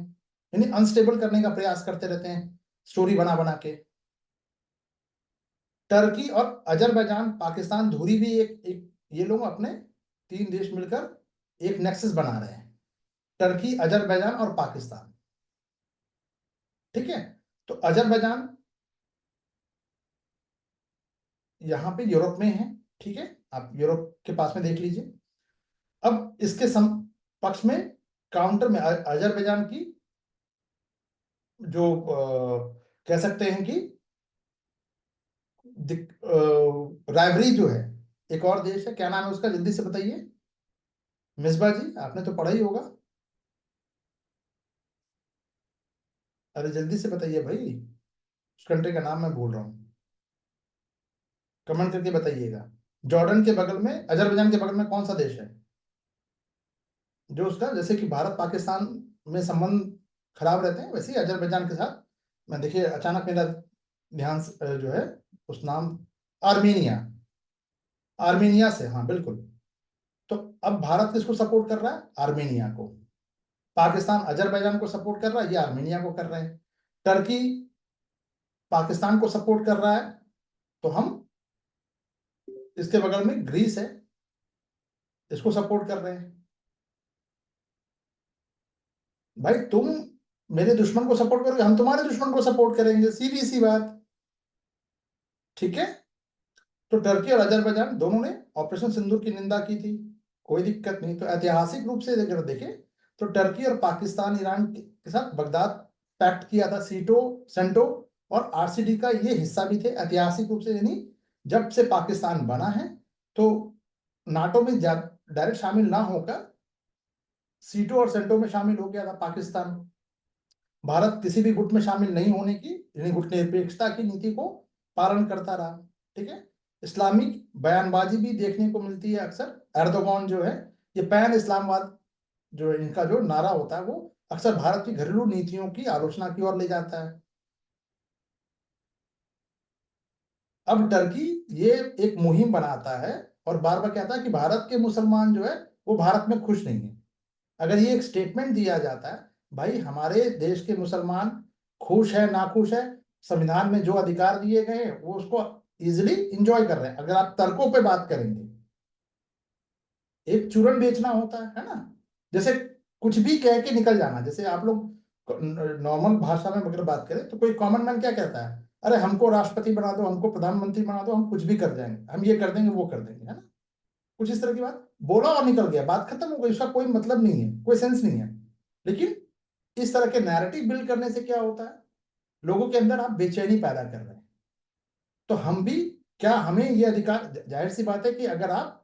यानी अनस्टेबल करने का प्रयास करते रहते हैं स्टोरी बना बना के। टर्की और अजरबैजान पाकिस्तान धुरी भी एक ये लोग अपने तीन देश मिलकर एक नेक्सस बना रहे हैं, टर्की अजरबैजान और पाकिस्तान। ठीक है, तो अजरबैजान यहाँ पे यूरोप में है, ठीक है, आप यूरोप के पास में देख लीजिए। अब इसके पक्ष में काउंटर में अजरबैजान की जो कह सकते हैं कि राइवरी जो है, एक और देश है, क्या नाम है उसका, जल्दी से बताइए मिसबा जी, आपने तो पढ़ा ही होगा। अरे जल्दी से बताइए भाई, उस कंट्री का नाम मैं भूल रहा हूँ, कमेंट करके बताइएगा। जॉर्डन के बगल में, अजरबैजान के बगल में कौन सा देश है जो उसका, जैसे कि भारत पाकिस्तान में संबंध खराब रहते हैं वैसे ही अजरबैजान के साथ, मैं देखिए अचानक मेरा ध्यान जो है उस नाम, आर्मेनिया, आर्मेनिया से, हाँ बिल्कुल। तो अब भारत किसको सपोर्ट कर रहा है, आर्मेनिया को। पाकिस्तान अजरबैजान को सपोर्ट कर रहा है, ये आर्मेनिया को कर रहे हैं। टर्की पाकिस्तान को सपोर्ट कर रहा है, तो हम इसके बगल में ग्रीस है, इसको सपोर्ट कर रहे हैं। भाई तुम मेरे दुश्मन को सपोर्ट करोगे, हम तुम्हारे दुश्मन को सपोर्ट करेंगे, सीधी सी बात। ठीक है, तो टर्की और अजरबैजान दोनों ने ऑपरेशन सिंदूर की निंदा की थी, कोई दिक्कत नहीं। तो ऐतिहासिक रूप से अगर देखें तो टर्की और पाकिस्तान ईरान के साथ बगदाद पैक्ट किया था, सीटो सेंटो और आरसीडी का ये हिस्सा भी थे ऐतिहासिक रूप से, यानी जब से पाकिस्तान बना है तो नाटो में डायरेक्ट शामिल ना होकर सीटो और सेंटो में शामिल हो गया था पाकिस्तान। भारत किसी भी गुट में शामिल नहीं होने की, यानी गुट निरपेक्षता की नीति को पालन करता रहा। ठीक है, इस्लामिक बयानबाजी भी देखने को मिलती है अक्सर, एर्दोगान जो है, ये पैन इस्लामवाद जो इनका जो नारा होता है वो अक्सर भारत की घरेलू नीतियों की आलोचना की ओर ले जाता है। अब टर्की ये एक मुहिम बनाता है और बार बार कहता है कि भारत के मुसलमान जो है वो भारत में खुश नहीं है। अगर ये एक स्टेटमेंट दिया जाता है, भाई हमारे देश के मुसलमान खुश है नाखुश है, संविधान में जो अधिकार दिए गए हैं वो उसको इजिली इंजॉय कर रहे हैं, अगर आप तर्कों पे बात करेंगे। एक चूरन बेचना होता है ना, जैसे कुछ भी कह के निकल जाना। जैसे आप लोग नॉर्मल भाषा में अगर बात करें तो कोई कॉमन मैन क्या कहता है, अरे हमको राष्ट्रपति बना दो, हमको प्रधानमंत्री बना दो, हम कुछ भी कर जाएंगे, हम ये कर देंगे वो कर देंगे, है ना। कुछ इस तरह की बात बोला और निकल गया, बात खत्म हो गई, उसका कोई मतलब नहीं है, कोई सेंस नहीं है। लेकिन इस तरह के नैरेटिव बिल्ड करने से क्या होता है, लोगों के अंदर आप बेचैनी पैदा कर रहे हैं। तो हम भी, क्या हमें ये अधिकार, जाहिर सी बात है कि अगर आप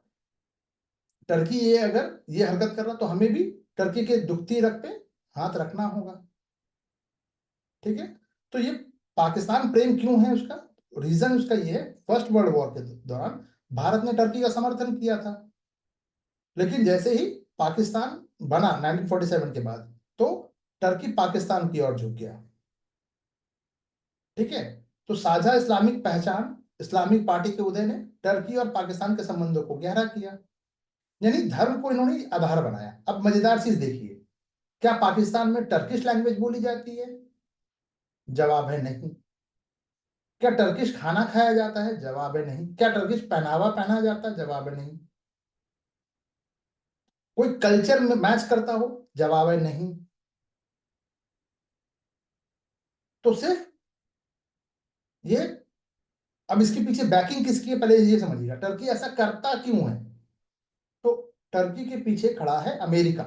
टर्की ये अगर ये हरकत कर रहा तो हमें भी टर्की के दुखती रग पे हाथ रखना होगा। ठीक है, तो ये पाकिस्तान प्रेम क्यों है उसका, रीजन उसका ये है, फर्स्ट वर्ल्ड वॉर के दौरान भारत ने टर्की का समर्थन किया था, लेकिन जैसे ही पाकिस्तान बना 1947 के बाद, तो टर्की पाकिस्तान की ओर झुक गया। ठीक है, तो साझा इस्लामिक पहचान, इस्लामिक पार्टी के उदय ने टर्की और पाकिस्तान के संबंधों को गहरा किया, यानी धर्म को इन्होंने आधार बनाया। अब मजेदार चीज देखिए, क्या पाकिस्तान में टर्किश लैंग्वेज बोली जाती है, जवाब है नहीं। क्या टर्किश खाना खाया जाता है, जवाब है नहीं। क्या टर्किश पहनावा पहना जाता है, जवाब है नहीं। कोई कल्चर में मैच करता हो? जवाब है नहीं। तो सिर्फ ये, अब इसके पीछे बैकिंग किसकी है पहले ये समझिएगा, टर्की ऐसा करता क्यों है? तो टर्की के पीछे खड़ा है अमेरिका।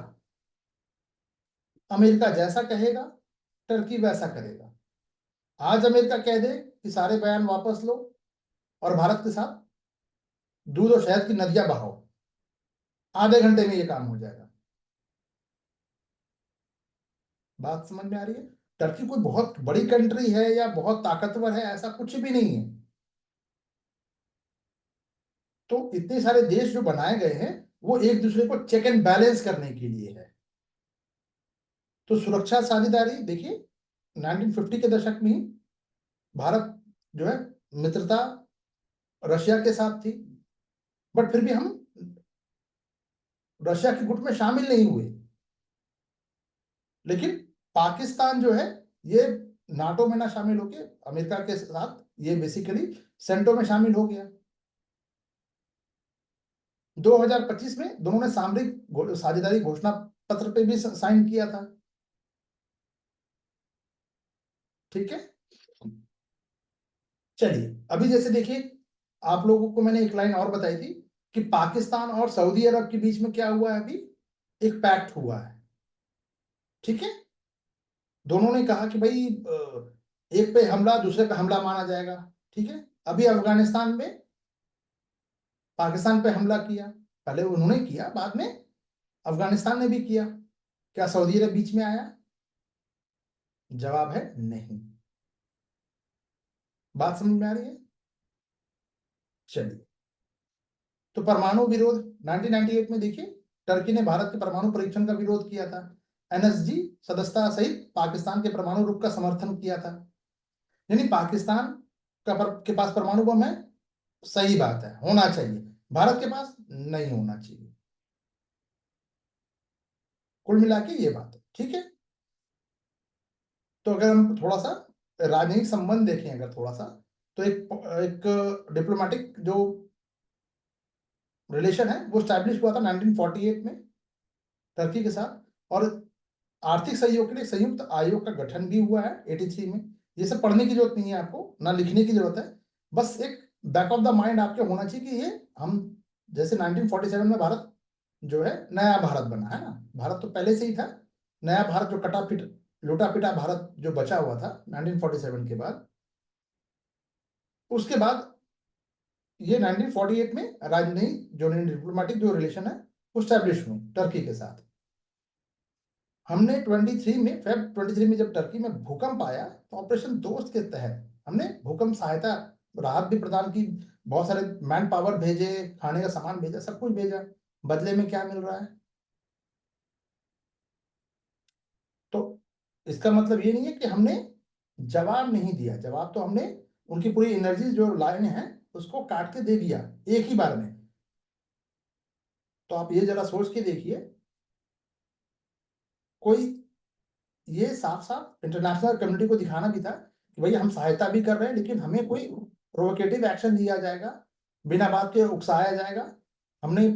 अमेरिका जैसा कहेगा टर्की वैसा करेगा। आज अमेरिका कह दे कि सारे बयान वापस लो और भारत के साथ दूध और शहद की नदियां बहाओ, आधे घंटे में ये काम हो जाएगा। बात समझ में आ रही है? टर्की कोई बहुत बड़ी कंट्री है या बहुत ताकतवर है, ऐसा कुछ भी नहीं है। तो इतने सारे देश जो बनाए गए हैं वो एक दूसरे को चेक एंड बैलेंस करने के लिए है। तो सुरक्षा साझेदारी देखिए, 1950 के दशक में ही भारत जो है मित्रता रशिया के साथ थी, बट फिर भी हम रशिया के गुट में शामिल नहीं हुए। लेकिन पाकिस्तान जो है ये नाटो में ना शामिल होके अमेरिका के साथ ये बेसिकली सेंटो में शामिल हो गया। 2025 में दोनों ने सामरिक साझेदारी घोषणा पत्र पे भी साइन किया था। ठीक है, चलिए अभी जैसे देखिए, आप लोगों को मैंने एक लाइन और बताई थी कि पाकिस्तान और सऊदी अरब के बीच में क्या हुआ है, अभी एक पैक्ट हुआ है। ठीक है, दोनों ने कहा कि भाई एक पे हमला दूसरे पे हमला माना जाएगा। ठीक है, अभी अफगानिस्तान में पाकिस्तान पे हमला किया, पहले उन्होंने किया बाद में अफगानिस्तान ने भी किया। क्या सऊदी अरब बीच में आया? जवाब है नहीं। बात समझ में आ रही है? चलिए, तो परमाणु विरोध 1998 में देखिए, टर्की ने भारत के परमाणु परीक्षण का विरोध किया था। एनएसजी सदस्यता सहित पाकिस्तान के परमाणु रुख का समर्थन किया था। यानी पाकिस्तान के पास परमाणु बम है, सही बात है, होना चाहिए। भारत के पास नहीं होना चाहिए। कुल मिला के ये बात है। ठीक है, तो अगर हम थोड़ा सा राजनयिक संबंध देखें अगर थोड़ा सा, तो एक एक डिप्लोमेटिक जो रिलेशन है वो स्टैब्लिश हुआ था 1948 में टर्की के साथ। और आर्थिक सहयोग के लिए संयुक्त आयोग का गठन भी हुआ है 83 में। ये सब पढ़ने की जरूरत नहीं है आपको, ना लिखने की जरूरत है, बस एक बैक ऑफ द माइंड आपके होना चाहिए कि ये हम जैसे 1947 में भारत जो है नया भारत बना है ना, भारत तो पहले से ही था, नया भारत जो कटा पिट लूटा पिटा भारत जो बचा हुआ था 1947 के बाद, उसके बाद ये 1948 में राजनयिक जो डिप्लोमेटिक जो रिलेशन है वो स्टैब्लिश हुए टर्की के साथ। हमने 23 में फेब 23 में जब टर्की में भूकंप आया तो ऑपरेशन दोस्त के तहत हमने भूकंप सहायता राहत भी प्रदान की, बहुत सारे मैन पावर भेजे, खाने का सामान भेजा, सब कुछ भेजा। बदले में क्या मिल रहा है? तो इसका मतलब ये नहीं है कि हमने जवाब नहीं दिया, जवाब तो हमने उनकी पूरी एनर्जी जो लाइन है उसको काट के दे दिया एक ही बार में। तो आप ये जरा सोच के देखिए, कोई ये साफ साफ इंटरनेशनल कम्युनिटी को दिखाना भी था कि भाई हम सहायता भी कर रहे हैं, लेकिन हमें कोई प्रोवोकेटिव एक्शन लिया जाएगा, बिना बात के उकसाया जाएगा। हमने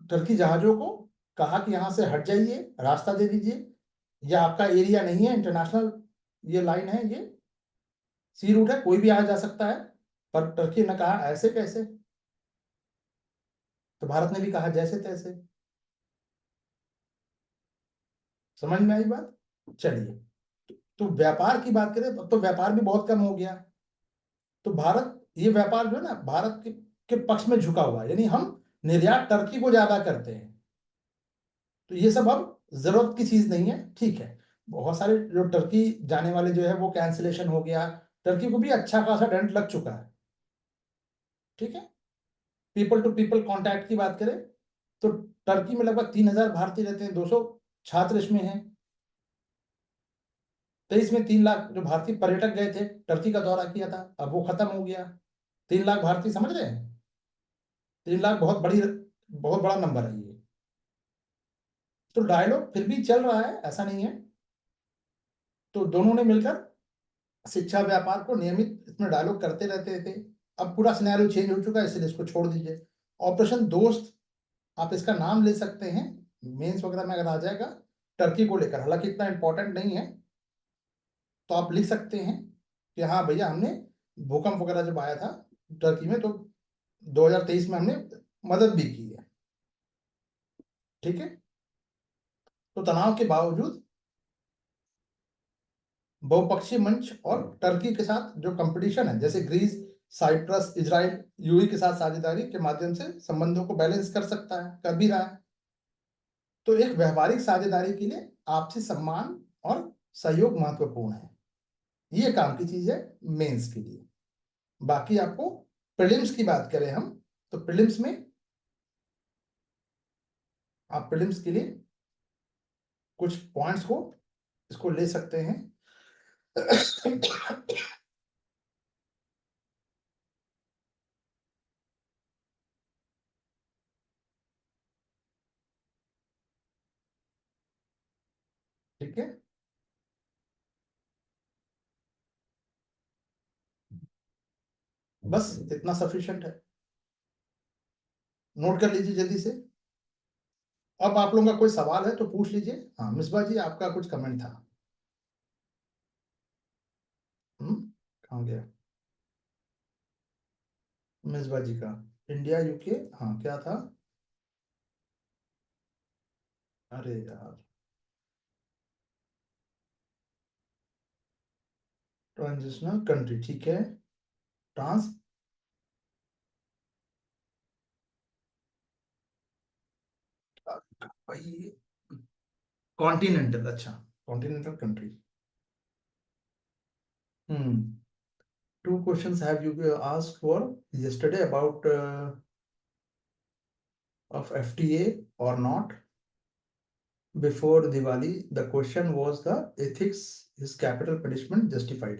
टर्की जहाजों को कहा कि यहां से हट जाइए, रास्ता दे दीजिए, यह आपका एरिया नहीं है, इंटरनेशनल ये लाइन है, ये सी रूट है, कोई भी आ जा सकता है। पर टर्की ने कहा ऐसे कैसे? तो भारत ने भी कहा जैसे तैसे। समझ में आई बात? चलिए, तो व्यापार की बात करें, अब तो व्यापार भी बहुत कम हो गया। तो भारत ये व्यापार जो है ना भारत के पक्ष में झुका हुआ है, यानी हम निर्यात टर्की को ज्यादा करते हैं। तो ये सब अब जरूरत की चीज नहीं है। ठीक है, बहुत सारे जो टर्की जाने वाले जो है वो कैंसिलेशन हो गया, टर्की को भी अच्छा खासा डेंट लग चुका है। ठीक है, पीपल टू पीपल कांटेक्ट की बात करें तो टर्की में लगभग 3,000 भारतीय रहते हैं, 200 छात्र इसमें हैं। 23 में 3 लाख जो भारतीय पर्यटक गए थे, टर्की का दौरा किया था, अब वो खत्म हो गया। 3 लाख भारतीय, समझ रहे हैं? 3 लाख बहुत बड़ा नंबर है ये। तो डायलॉग फिर भी चल रहा है, ऐसा नहीं है। तो दोनों ने मिलकर शिक्षा व्यापार को नियमित इसमें डायलॉग करते रहते थे। अब पूरा सिनेरियो चेंज हो चुका है, इसलिए इसको छोड़ दीजिए। ऑपरेशन दोस्त आप इसका नाम ले सकते हैं, मेंस वगैरह में अगर आ जाएगा टर्की को लेकर, हालांकि इतना इंपॉर्टेंट नहीं है, तो आप लिख सकते हैं कि हाँ भैया हमने भूकंप वगैरह जब आया था टर्की में तो 2023 में हमने मदद भी की है। ठीक है, तो तनाव के बावजूद बहुपक्षीय मंच और टर्की के साथ जो कंपटीशन है, जैसे ग्रीस, साइप्रस, इजराइल, यूएई के साथ साझेदारी के माध्यम से संबंधों को बैलेंस कर सकता है, कर भी रहा है। तो एक व्यवहारिक साझेदारी के लिए आपसी सम्मान और सहयोग महत्वपूर्ण है। ये काम की चीज है मेंस के लिए। बाकी आपको प्रीलिम्स की बात करें हम, तो प्रीलिम्स में आप प्रीलिम्स के लिए कुछ पॉइंट्स को इसको ले सकते हैं। ठीक है, बस इतना सफिशिएंट है, नोट कर लीजिए जल्दी से। अब आप लोगों का कोई सवाल है तो पूछ लीजिए। हाँ मिसबा जी, आपका कुछ कमेंट था। कहाँ गया मिसबा जी का? इंडिया यूके, हाँ क्या था? अरे यार, ट्रांजिशनल कंट्री, ठीक है। ट्रांस भाई, कॉन्टिनेंटल, अच्छा, continental country. Hmm, two questions have you asked for yesterday about of FTA or not before Diwali. The question was the ethics is capital punishment justified.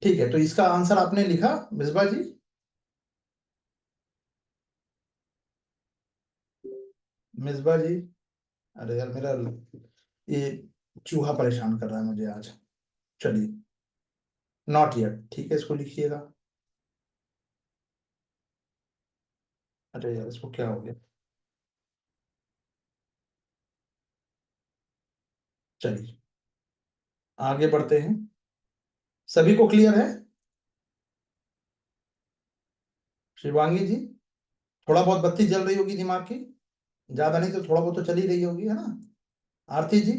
ठीक है, तो इसका आंसर आपने लिखा मिसबा जी? मिसबा जी, अरे यार मेरा ये चूहा परेशान कर रहा है मुझे आज। चलिए, नॉट येट, ठीक है, इसको लिखिएगा। अरे यार इसको क्या हो गया? चलिए आगे बढ़ते हैं। सभी को क्लियर है? शिवांगी जी, थोड़ा बहुत बत्ती जल रही होगी दिमाग की, ज्यादा नहीं तो थोड़ा बहुत तो चल ही रही होगी, है ना? आरती जी,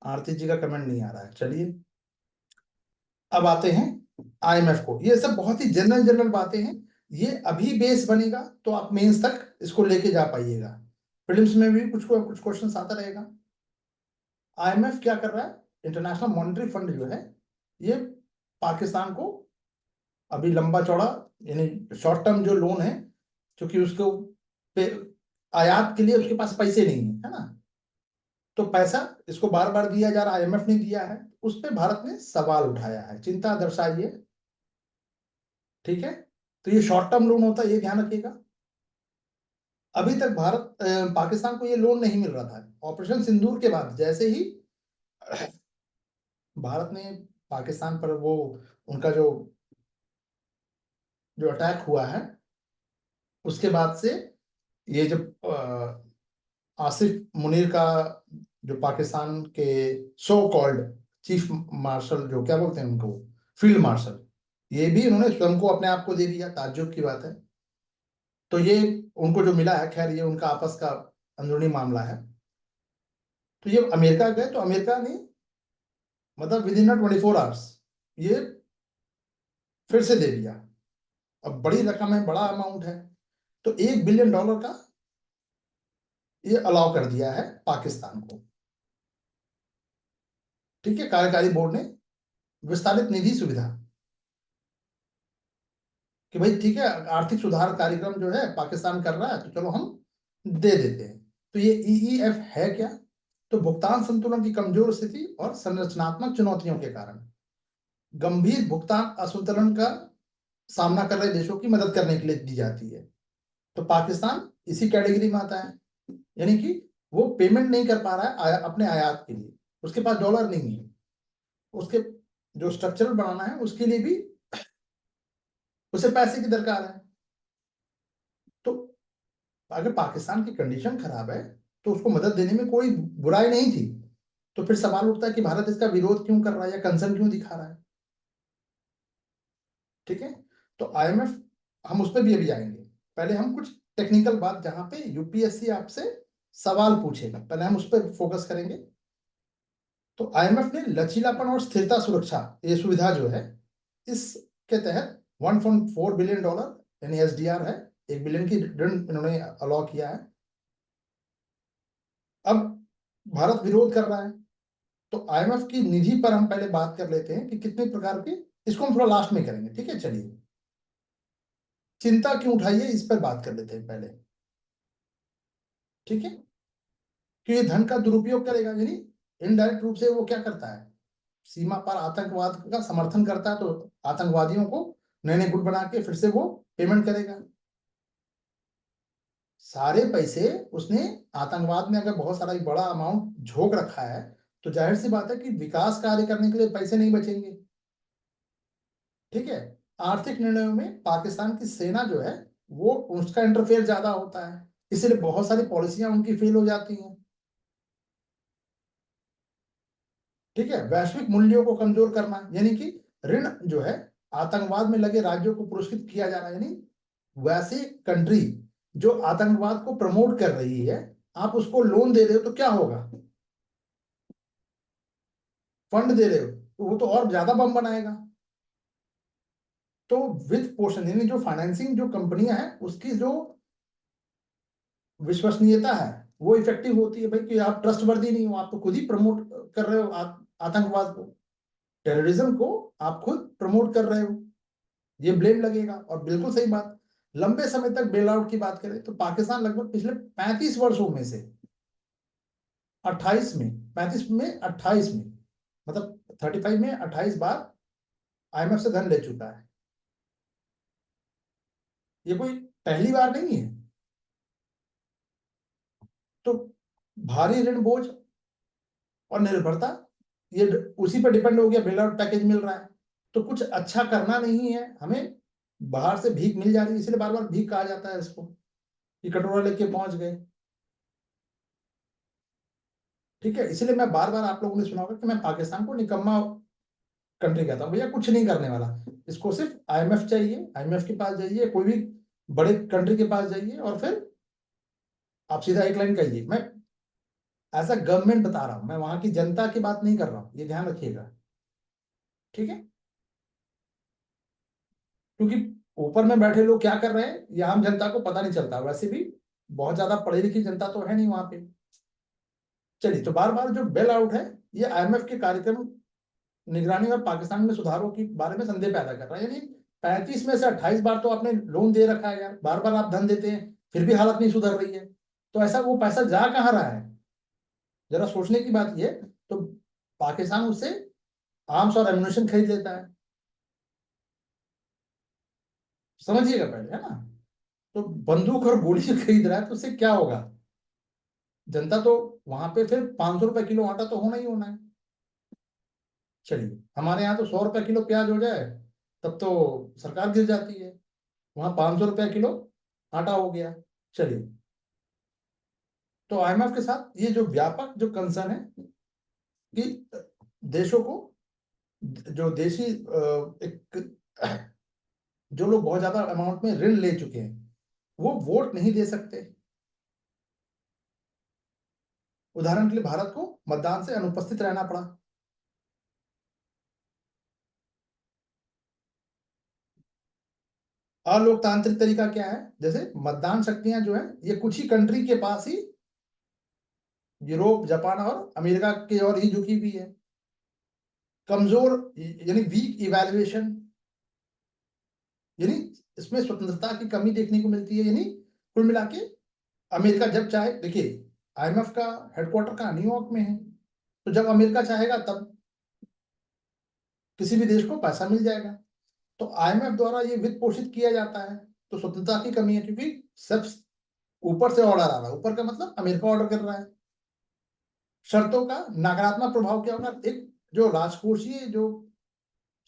आरती जी का कमेंट नहीं आ रहा है, चलिए। अब आते हैं आईएमएफ को। ये सब बहुत ही जनरल जनरल बातें हैं, ये अभी बेस बनेगा तो आप मेंस तक इसको लेके जा पाइएगा। प्रीलिम्स में भी कुछ कुछ क्वेश्चन आता रहेगा। आईएमएफ क्या कर रहा है? इंटरनेशनल मॉनेटरी फंड जो है, ये पाकिस्तान को अभी लंबा चौड़ा, यानी शॉर्ट टर्म जो लोन है, क्योंकि उसको पे आयात के लिए उसके पास पैसे नहीं है, है ना, तो पैसा इसको बार बार दिया जा रहा है, आईएमएफ ने दिया है, उस पर भारत ने सवाल उठाया है, चिंता दर्शाई है। ठीक है, तो ये शॉर्ट टर्म लोन होता है, ये ध्यान रखिएगा। अभी तक पाकिस्तान को ये लोन नहीं मिल रहा था। ऑपरेशन सिंदूर के बाद जैसे ही भारत ने पाकिस्तान पर वो उनका जो जो अटैक हुआ है, उसके बाद से ये जब आसिफ मुनीर का, जो पाकिस्तान के सो कॉल्ड चीफ मार्शल, जो क्या बोलते हैं उनको, फील्ड मार्शल, ये भी इन्होंने स्वयं को अपने आप को दे दिया, ताज्जुब की बात है। तो ये उनको जो मिला है, खैर ये उनका आपस का अंदरूनी मामला है। तो ये अमेरिका गए तो अमेरिका ने मतलब विद इन 24 आवर्स ये फिर से दे दिया। अब बड़ी रकम है, बड़ा अमाउंट है, तो $1 बिलियन का ये अलाउ कर दिया है पाकिस्तान को। ठीक है, कार्यकारी बोर्ड ने विस्तारित निधि सुविधा कि भाई ठीक है, आर्थिक सुधार कार्यक्रम जो है पाकिस्तान कर रहा है तो चलो हम दे देते हैं। तो ये ईईएफ है क्या? तो भुगतान संतुलन की कमजोर स्थिति और संरचनात्मक चुनौतियों के कारण गंभीर भुगतान असंतुलन का सामना कर रहे देशों की मदद करने के लिए दी जाती है। तो पाकिस्तान इसी कैटेगरी में आता है, यानी कि वो पेमेंट नहीं कर पा रहा है अपने आयात के लिए, उसके पास डॉलर नहीं है, उसके जो स्ट्रक्चरल बनाना है उसके लिए भी उसे पैसे की दरकार है। अगर पाकिस्तान की कंडीशन खराब है तो उसको मदद देने में कोई बुराई नहीं थी। तो फिर सवाल उठता है कि भारत इसका विरोध क्यों कर रहा है या कंसर्न क्यों दिखा रहा है। ठीक है, तो आईएमएफ हम उस पर भी अभी आएंगे। पहले हम कुछ टेक्निकल बात जहां पे यूपीएससी आपसे सवाल पूछेगा, पहले हम उस पर फोकस करेंगे। तो आईएमएफ ने लचीलापन और स्थिरता सुरक्षा ये सुविधा जो है, इसके तहत $1.4 बिलियन यानी एसडीआर है, 1 बिलियन की ऋण इन्होंने अलाउ किया है। अब भारत विरोध कर रहा है, तो आईएमएफ की निधि पर हम पहले बात कर लेते हैं कि कितने प्रकार की, इसको हम थोड़ा लास्ट में करेंगे। ठीक है, चलिए चिंता क्यों उठाई है इस पर बात कर लेते हैं पहले। ठीक है, कि ये धन का दुरुपयोग करेगा, यानी इनडायरेक्ट रूप से वो क्या करता है, सीमा पर आतंकवाद का समर्थन करता है, तो आतंकवादियों को नए नए गुट बना के फिर से वो पेमेंट करेगा। सारे पैसे उसने आतंकवाद में अगर बहुत सारा एक बड़ा अमाउंट झोंक रखा है, तो जाहिर सी बात है कि विकास कार्य करने के लिए पैसे नहीं बचेंगे। ठीक है, आर्थिक निर्णयों में पाकिस्तान की सेना जो है वो उसका इंटरफेयर ज्यादा होता है, इसलिए बहुत सारी पॉलिसियां उनकी फेल हो जाती हैं। ठीक है, वैश्विक मूल्यों को कमजोर करना, यानी कि ऋण जो है आतंकवाद में लगे राज्यों को पुरस्कृत किया जा रहा है, यानी वैसे कंट्री जो आतंकवाद को प्रमोट कर रही है, आप उसको लोन दे रहे हो तो क्या होगा, फंड दे रहे हो तो वो तो और ज्यादा बम बनाएगा। तो वित्त पोषण यानी जो फाइनेंसिंग जो कंपनियां हैं उसकी जो विश्वसनीयता है वो इफेक्टिव होती है भाई, कि आप ट्रस्टवर्दी नहीं हो, आप तो खुद ही प्रमोट कर रहे हो आतंकवाद को, टेररिज्म को आप खुद प्रमोट कर रहे हो, ये ब्लेम लगेगा। और बिल्कुल सही बात, लंबे समय तक बेल आउट की बात करें तो पाकिस्तान लगभग पिछले 35 वर्षों में से 28 में, 35 में 28 में, मतलब 35 में 28 बार आईएमएफ से धन ले चुका है। ये कोई पहली बार नहीं है। तो भारी ऋण बोझ और निर्भरता, ये उसी पर डिपेंड हो गया, बेल आउट पैकेज मिल रहा है तो कुछ अच्छा करना नहीं है हमें, बाहर से भीख मिल जा रही है, इसलिए बार बार भीख कहा जाता है इसको, कि कटोरा लेके पहुंच गए। ठीक है, इसलिए मैं बार बार आप लोगों ने सुना होगा कि मैं पाकिस्तान को निकम्मा कंट्री कहता हूँ, भैया कुछ नहीं करने वाला, इसको सिर्फ आईएमएफ चाहिए, आईएमएफ के पास जाइए, कोई भी बड़े कंट्री के पास जाइए और फिर आप सीधा एक लाइन कहिए। मैं एज अ गवर्नमेंट बता रहा हूँ, मैं वहां की जनता की बात नहीं कर रहा हूँ, ये ध्यान रखिएगा। ठीक है, क्योंकि ऊपर में बैठे लोग क्या कर रहे हैं ये आम जनता को पता नहीं चलता, वैसे भी बहुत ज्यादा पढ़ी लिखी जनता तो है नहीं वहां पे। चलिए, तो बार बार जो बेल आउट है ये आईएमएफ के कार्यक्रम निगरानी और पाकिस्तान में सुधारों के बारे में संदेह पैदा कर रहा है, यानी 35 में से 28 बार तो आपने लोन दे रखा है यार, बार बार आप धन देते हैं फिर भी हालत नहीं सुधर रही है, तो ऐसा वो पैसा जा कहाँ रहा है, जरा सोचने की बात ये। तो पाकिस्तान उससे आर्म्स और एम्युनिशन खरीद लेता है, समझिएगा पहले, है ना। तो बंदूक और गोली खरीद रहा है तो उससे क्या होगा, जनता तो वहां पे फिर 500 रुपए किलो आटा तो होना ही होना है। चलिए, हमारे यहाँ तो 100 रुपए किलो प्याज हो जाए तब तो सरकार गिर जाती है, वहां 500 रुपए किलो आटा हो गया। चलिए, तो आईएमएफ के साथ ये जो व्यापक जो कंसर्न है कि देशों को, जो देशी एक जो लोग बहुत ज्यादा अमाउंट में ऋण ले चुके हैं वो वोट नहीं दे सकते। उदाहरण के लिए भारत को मतदान से अनुपस्थित रहना पड़ा। अलोकतांत्रिक तरीका क्या है, जैसे मतदान शक्तियां जो है ये कुछ ही कंट्री के पास ही, यूरोप जापान और अमेरिका की ओर ही झुकी हुई है। कमजोर यानी वीक इवैल्यूएशन, यानी इसमें स्वतंत्रता की कमी देखने को मिलती है, यानी कुल मिला के अमेरिका जब चाहे, देखिए आईएमएफ का हेडक्वार्टर का न्यूयॉर्क में है, तो जब अमेरिका चाहेगा तब किसी भी देश को पैसा मिल जाएगा। तो आईएमएफ द्वारा ये वित्त पोषित किया जाता है, तो स्वतंत्रता की कमी है, क्योंकि सब ऊपर से ऑर्डर आ रहा है, ऊपर का मतलब अमेरिका ऑर्डर कर रहा है। शर्तों का नकारात्मक प्रभाव क्या होगा, एक जो राजकोषीय जो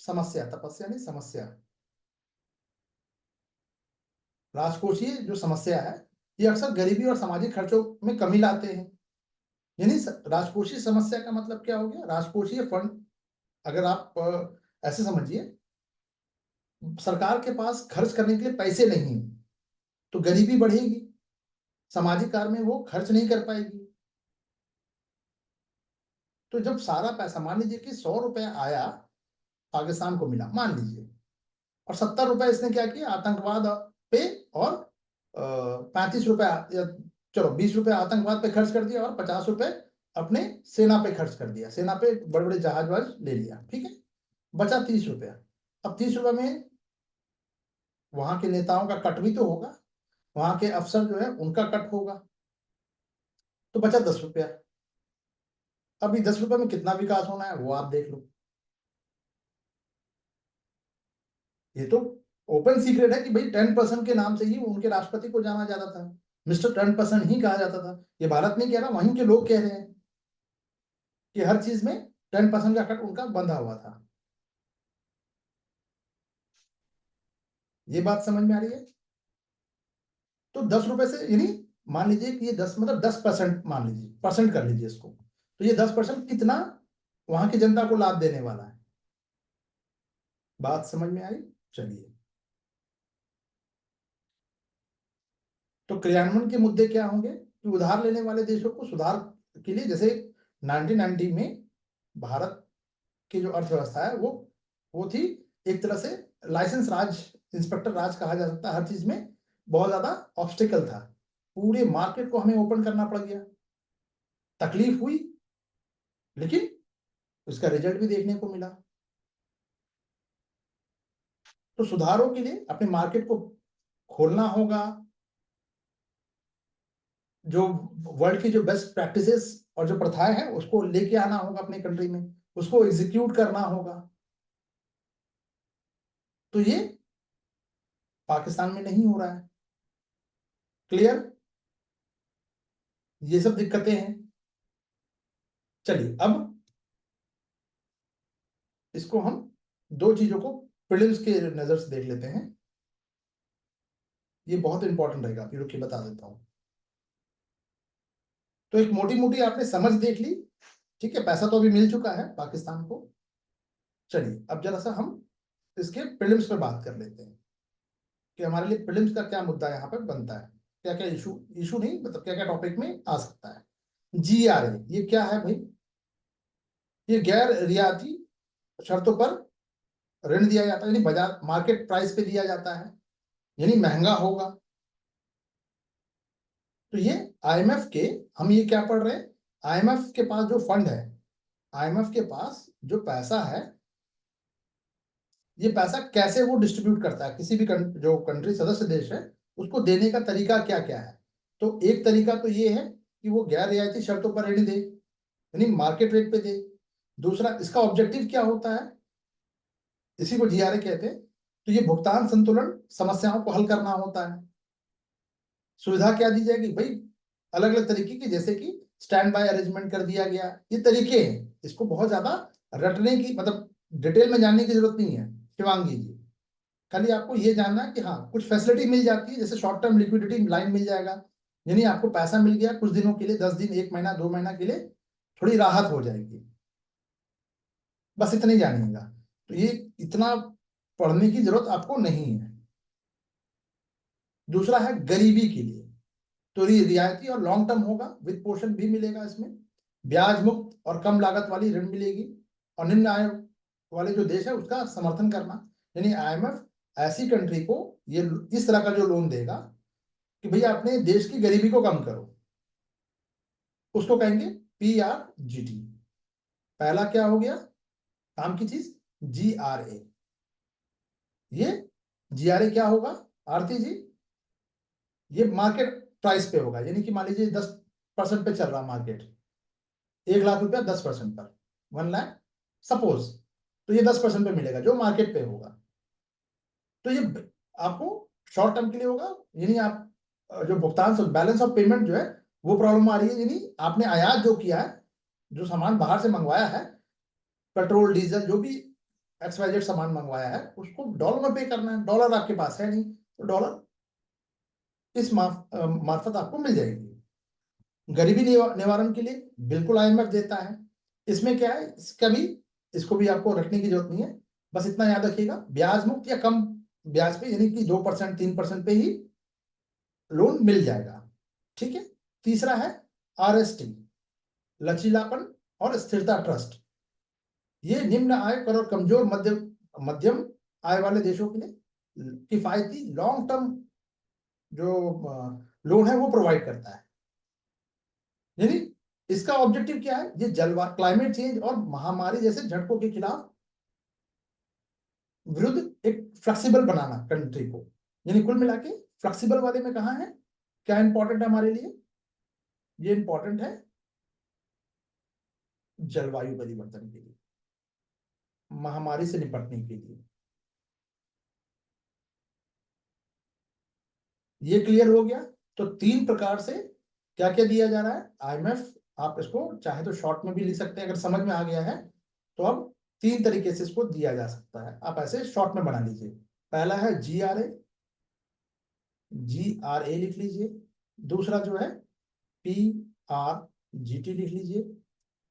समस्या, तपस्या नहीं समस्या, राजकोषीय जो समस्या है ये अक्सर गरीबी और सामाजिक खर्चों में कमी लाते हैं। यानी राजकोषीय समस्या का मतलब क्या हो गया? राजकोषीय फंड, अगर आप ऐसे समझिए, सरकार के पास खर्च करने के लिए पैसे नहीं, तो गरीबी बढ़ेगी, सामाजिक कार्य में वो खर्च नहीं कर पाएगी। तो जब सारा पैसा, मान लीजिए कि 100 रुपए आया, पाकिस्तान को मिला मान लीजिए, और 70 रुपए इसने क्या किया, आतंकवाद पे, और 35 रुपए या चलो 20 रुपए आतंकवाद पे खर्च कर दिया, और 50 रुपए अपने सेना पे खर्च कर दिया, सेना पे बड़े बड़े जहाज वहाज ले लिया, ठीक है, बचा 30 रुपया। अब 30 रुपए में वहां के नेताओं का कट भी तो होगा, वहां के अफसर जो है उनका कट होगा, तो बचा 10 रुपया। अभी 10 रुपए में कितना विकास होना है वो आप देख लो। ये तो ओपन सीक्रेट है कि भाई 10% के नाम से ही उनके राष्ट्रपति को जाना जाता था, मिस्टर 10% ही कहा जाता था। ये भारत नहीं कह रहा, वहीं के लोग कह रहे हैं कि हर चीज में 10% का कट उनका बंधा हुआ था। ये बात समझ में आ रही है? तो 10 रुपए से, यानी मान लीजिए कि ये 10 मतलब 10% मान लीजिए, परसेंट कर लीजिए इसको, तो ये 10% कितना वहां की जनता को लाभ देने वाला है। बात समझ में आई? चलिए, तो क्रियान्वयन के मुद्दे क्या होंगे कि उधार लेने वाले देशों को सुधार के लिए, जैसे 1990 में भारत की जो अर्थव्यवस्था है वो थी एक तरह से लाइसेंस राज, इंस्पेक्टर राज कहा जा सकता है, हर चीज में बहुत ज्यादा ऑब्स्टिकल था, पूरे मार्केट को हमें ओपन करना पड़ गया, तकलीफ हुई, लेकिन उसका रिजल्ट भी देखने को मिला। तो सुधारों के लिए अपने मार्केट को खोलना होगा, जो वर्ल्ड की जो बेस्ट प्रैक्टिसेस और जो प्रथाएं हैं उसको लेके आना होगा अपने कंट्री में, उसको एग्जीक्यूट करना होगा। तो ये पाकिस्तान में नहीं हो रहा है। क्लियर? ये सब दिक्कतें हैं। चलिए, अब इसको हम दो चीजों को प्रीलिम्स के नजर से देख लेते हैं। ये बहुत इंपॉर्टेंट रहेगा, फिर रुकिए बता देता हूं। तो एक मोटी मोटी आपने समझ देख ली, ठीक है, पैसा तो अभी मिल चुका है पाकिस्तान को। चलिए, अब जरा सा हम इसके प्रीलिम्स पे बात कर लेते हैं कि हमारे लिए प्रीलिम्स का क्या मुद्दा यहाँ पर बनता है, क्या क्या इशू, इशू नहीं मतलब क्या क्या टॉपिक में आ सकता है। GRA ये क्या है भाई? ये गैर रियायती शर्तों पर ऋण दिया जाता है, यानी बाजार मार्केट प्राइस पे दिया जाता है, यानी महंगा होगा। तो ये IMF के, हम ये क्या पढ़ रहे हैं, IMF के पास जो फंड है, IMF के पास जो पैसा है, ये पैसा कैसे वो डिस्ट्रीब्यूट करता है, किसी भी जो कंट्री सदस्य देश है उसको देने का तरीका क्या क्या है। तो एक तरीका तो ये है कि वो गैर रियायती शर्तों पर ऋण दे, यानी मार्केट रेट पे दे। दूसरा, इसका ऑब्जेक्टिव क्या होता है, इसी को GRA कहते हैं। तो ये भुगतान संतुलन समस्याओं को हल करना होता है। सुविधा क्या दी जाएगी भाई? अलग अलग तरीके की, जैसे कि स्टैंड बाय अरेंजमेंट कर दिया गया, ये तरीके हैं। इसको बहुत ज्यादा रटने की, मतलब डिटेल में जानने की जरूरत नहीं है शिवांगी जी, खाली आपको ये जानना है कि हाँ कुछ फैसिलिटी मिल जाती है, जैसे शॉर्ट टर्म लिक्विडिटी लाइन मिल जाएगा, यानी आपको पैसा मिल गया कुछ दिनों के लिए, 10 दिन, 1 महीना, 2 महीना के लिए, थोड़ी राहत हो जाएगी, बस इतना ही जानिएगा। तो ये इतना पढ़ने की जरूरत आपको नहीं है। दूसरा है गरीबी के लिए, तो रियायती और लॉन्ग टर्म होगा, वित्त पोषण भी मिलेगा इसमें, ब्याज मुक्त और कम लागत वाली ऋण मिलेगी, और निम्न आय वाले जो देश है उसका समर्थन करना, यानी IMF ऐसी कंट्री को ये इस तरह का जो लोन देगा कि भैया अपने देश की गरीबी को कम करो, उसको कहेंगे PRGT। पहला क्या हो गया काम की चीज? GRA। ये GRA क्या होगा आरती जी? ये मार्केट प्राइस पे होगा, यानी कि मान लीजिए 10% पे चल रहा मार्केट, 1 लाख रुपया 10% पर, 1 लाख सपोज, तो ये 10% पे मिलेगा जो मार्केट पे होगा। तो ये आपको शॉर्ट टर्म के लिए होगा, यानी आप जो भुगतान बैलेंस ऑफ पेमेंट जो है वो प्रॉब्लम आ रही है, यानी आपने आयात जो किया है, जो सामान बाहर से मंगवाया है, पेट्रोल डीजल जो भी XYZ सामान मंगवाया है, उसको डॉलर में पे करना है, डॉलर आपके पास है नहीं, तो डॉलर इस मार्फत आपको मिल जाएगी। गरीबी निवारण के लिए बिल्कुल IMF देता है। इसमें क्या है, इसको भी आपको रखने की जरूरत नहीं है, बस इतना याद रखिएगा, ब्याज मुक्त या कम ब्याज पे, यानी कि 2% 3% पे ही लोन मिल जाएगा। ठीक है। तीसरा है RST, लचीलापन और स्थिरता ट्रस्ट। ये निम्न आय और कमजोर मध्यम आय वाले देशों के लिए किफायती लॉन्ग टर्म जो लोन है वो प्रोवाइड करता है। यानी इसका ऑब्जेक्टिव क्या है, ये जलवायु, क्लाइमेट चेंज और महामारी जैसे झटकों के खिलाफ विरुद्ध एक फ्लेक्सिबल बनाना कंट्री को। यानी कुल मिला के फ्लेक्सिबल वाले में कहा है, क्या इंपॉर्टेंट है हमारे लिए, ये इंपॉर्टेंट है जलवायु परिवर्तन के लिए, महामारी से निपटने के लिए। ये क्लियर हो गया। तो 3 प्रकार से क्या क्या दिया जा रहा है IMF, आप इसको चाहे तो शॉर्ट में भी लिख सकते हैं, अगर समझ में आ गया है तो अब 3 तरीके से इसको दिया जा सकता है, आप ऐसे शॉर्ट में बना लीजिए। पहला है GRA लिख लीजिए, दूसरा जो है PRGT लिख लीजिए,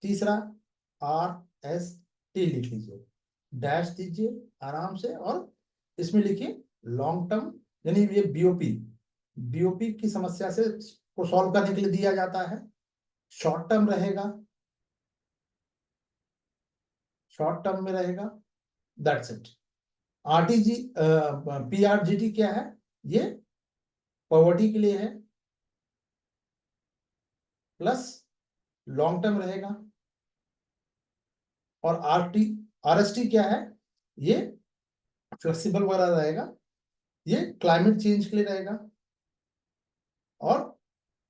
तीसरा RST लिख लीजिए, डैश दीजिए आराम से, और इसमें लिखिए लॉन्ग टर्म, यानी ये बीओपी की समस्या से को सॉल्व करने के लिए दिया जाता है। शॉर्ट टर्म रहेगा, शॉर्ट टर्म में रहेगा, दैट्स इट। PRGT क्या है, ये पॉवर्टी के लिए है, प्लस लॉन्ग टर्म रहेगा। और RST क्या है, ये फ्लेक्सिबल वाला रहेगा, ये क्लाइमेट चेंज के लिए रहेगा, और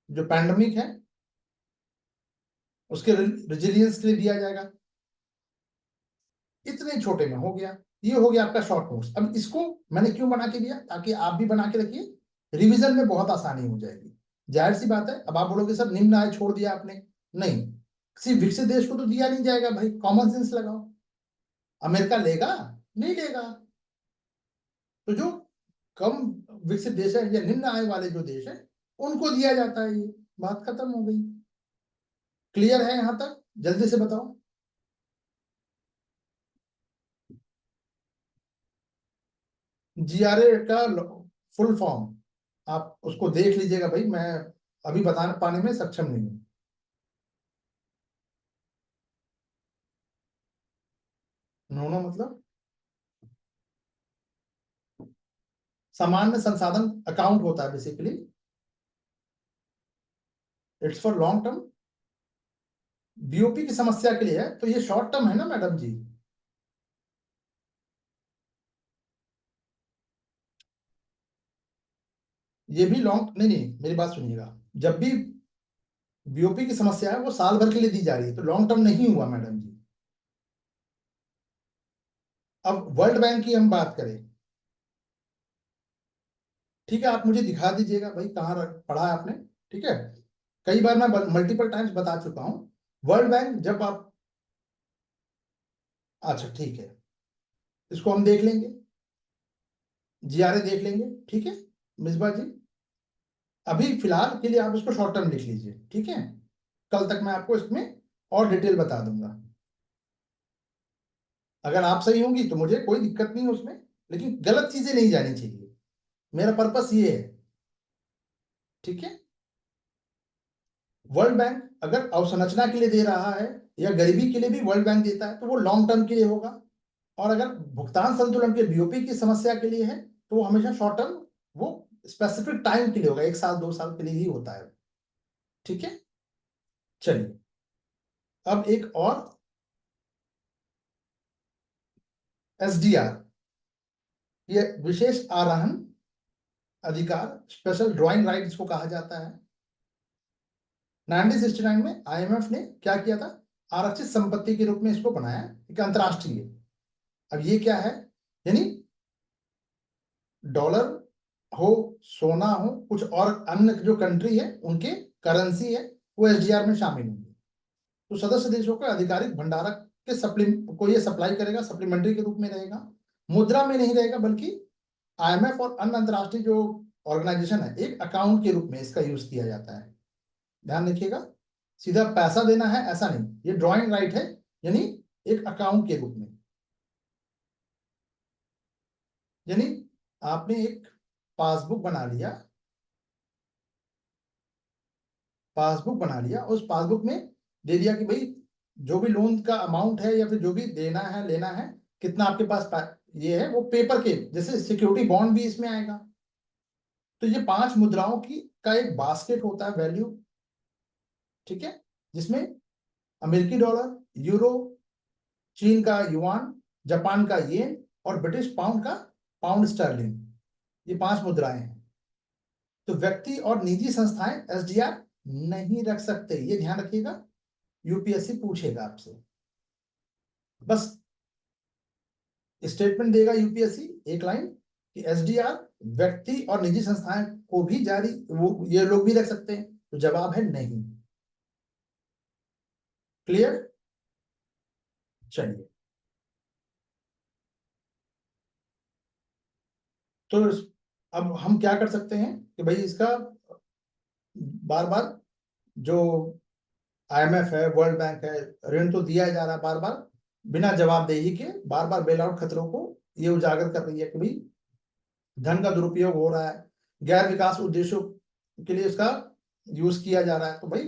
जो पैंडेमिक है उसके रेजिलियंस के लिए दिया जाएगा। इतने छोटे में हो गया, ये हो गया आपका शॉर्ट नोट्स। अब इसको मैंने क्यों बना के दिया, ताकि आप भी बना के रखिए, रिवीजन में बहुत आसानी हो जाएगी। जाहिर सी बात है, अब आप बोलोगे सर निम्न आय छोड़ दिया आपने, नहीं, किसी विकसित देश को तो दिया नहीं जाएगा भाई, कॉमन सेंस लगाओ। अमेरिका लेगा, नहीं लेगा, तो जो कम विकसित देश है या निम्न आय वाले जो देश है उनको दिया जाता है, ये बात खत्म हो गई। क्लियर है यहां तक, जल्दी से बताओ। GRA का फुल फॉर्म आप उसको देख लीजिएगा भाई, मैं अभी बता पाने में सक्षम नहीं हूं। नोनो मतलब सामान्य संसाधन अकाउंट होता है basically, it's for long term. BOP की समस्या के लिए है, तो ये शॉर्ट टर्म है ना मैडम जी। ये भी लॉन्ग, नहीं नहीं मेरी बात सुनिएगा, जब भी बीओपी की समस्या है वो साल भर के लिए दी जा रही है, तो लॉन्ग टर्म नहीं हुआ मैडम जी। अब वर्ल्ड बैंक की हम बात करें, ठीक है, आप मुझे दिखा दीजिएगा भाई कहाँ पढ़ा है आपने। ठीक है, कई बार मैं मल्टीपल टाइम्स बता चुका हूं, वर्ल्ड बैंक जब आप, अच्छा ठीक है, इसको हम देख लेंगे, GRA देख लेंगे, ठीक है मिसबा जी। अभी फिलहाल के लिए आप इसको शॉर्ट टर्म लिख लीजिए, ठीक है, कल तक मैं आपको इसमें और डिटेल बता दूंगा। अगर आप सही होंगी तो मुझे कोई दिक्कत नहीं है उसमें, लेकिन गलत चीजें नहीं जानी चाहिए, मेरा पर्पस ये है। ठीक है, वर्ल्ड बैंक अगर अवसंरचना के लिए दे रहा है या गरीबी के लिए भी वर्ल्ड बैंक देता है, तो वो लॉन्ग टर्म के लिए होगा। और अगर भुगतान संतुलन के बीओपी की समस्या के लिए है, तो वो हमेशा शॉर्ट टर्म, वो स्पेसिफिक टाइम के लिए होगा, 1 साल 2 साल के लिए ही होता है। ठीक है, चलिए अब एक और, SDR, ये विशेष आराहन अधिकार, स्पेशल ड्राइंग राइट इसको कहा जाता है। 1969 में IMF ने क्या किया था, आरक्षित संपत्ति के रूप में इसको बनाया, एक अंतरराष्ट्रीय। अब ये क्या है, यानी डॉलर हो, सोना हो, कुछ और अन्य जो कंट्री है उनके करेंसी है, वो SDR में शामिल होंगे। तो सदस्य देशों के आधिकारिक भंडारक के को ये सप्लाई करेगा, सप्लीमेंट्री के रूप में रहेगा, मुद्रा में नहीं रहेगा, बल्कि IMF और अन्य अंतरराष्ट्रीय जो ऑर्गेनाइजेशन है, एक अकाउंट के रूप में इसका यूज किया जाता है। ध्यान रखिएगा, सीधा पैसा देना है ऐसा नहीं, ये ड्रॉइंग राइट है, यानी एक अकाउंट के रूप में। यानी आपने एक पासबुक बना लिया, पासबुक बना लिया, उस पासबुक में दे दिया कि भाई जो भी लोन का अमाउंट है या फिर जो भी देना है लेना है, कितना आपके पास ये है, वो पेपर के जैसे सिक्योरिटी बॉन्ड भी इसमें आएगा। तो ये 5 मुद्राओं की का एक बास्केट होता है वैल्यू, ठीक है, जिसमें अमेरिकी डॉलर, यूरो, चीन का युआन, जापान का येन और ब्रिटिश पाउंड का पाउंड स्टर्लिंग, ये 5 मुद्राएं हैं। तो व्यक्ति और निजी संस्थाएं एसडीआर नहीं रख सकते, ये ध्यान रखिएगा, यूपीएससी पूछेगा आपसे। बस स्टेटमेंट देगा यूपीएससी एक लाइन कि एसडीआर व्यक्ति और निजी संस्थाएं को भी जारी, वो ये लोग भी रख सकते हैं, तो जवाब है नहीं। क्लियर? चलिए, तो अब हम क्या कर सकते हैं कि भाई इसका बार बार जो आईएमएफ है, वर्ल्ड बैंक है, ऋण तो दिया जा रहा है बार बार बिना जवाबदेही के, बार बार बेल आउट खतरों को ये उजागर कर रही है कि भाई धन का दुरुपयोग हो रहा है, गैर विकास उद्देश्यों के लिए इसका यूज किया जा रहा है। तो भाई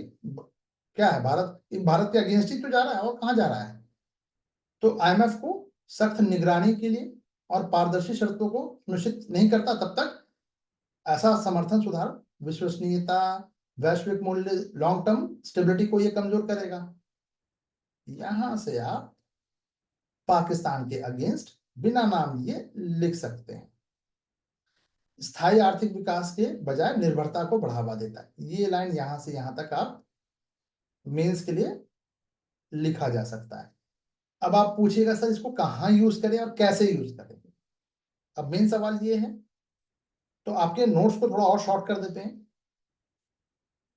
क्या है, भारत के अगेंस्ट ही तो जा रहा है, और कहाँ जा रहा है। तो आईएमएफ को सख्त निगरानी के लिए और पारदर्शी शर्तों को सुनिश्चित नहीं करता तब तक ऐसा समर्थन सुधार विश्वसनीयता, वैश्विक मूल्य, लॉन्ग टर्म स्टेबिलिटी को ये कमजोर करेगा। यहां से आप पाकिस्तान के अगेंस्ट बिना नाम लिए लिख सकते हैं। स्थायी आर्थिक विकास के बजाय निर्भरता को बढ़ावा देता है, ये लाइन यहां से यहां तक आप मेंस के लिए लिखा जा सकता है। अब आप पूछिएगा सर इसको कहाँ यूज करें और कैसे यूज करें। अब मेन सवाल ये है, तो आपके नोट्स को थोड़ा और शॉर्ट कर देते हैं।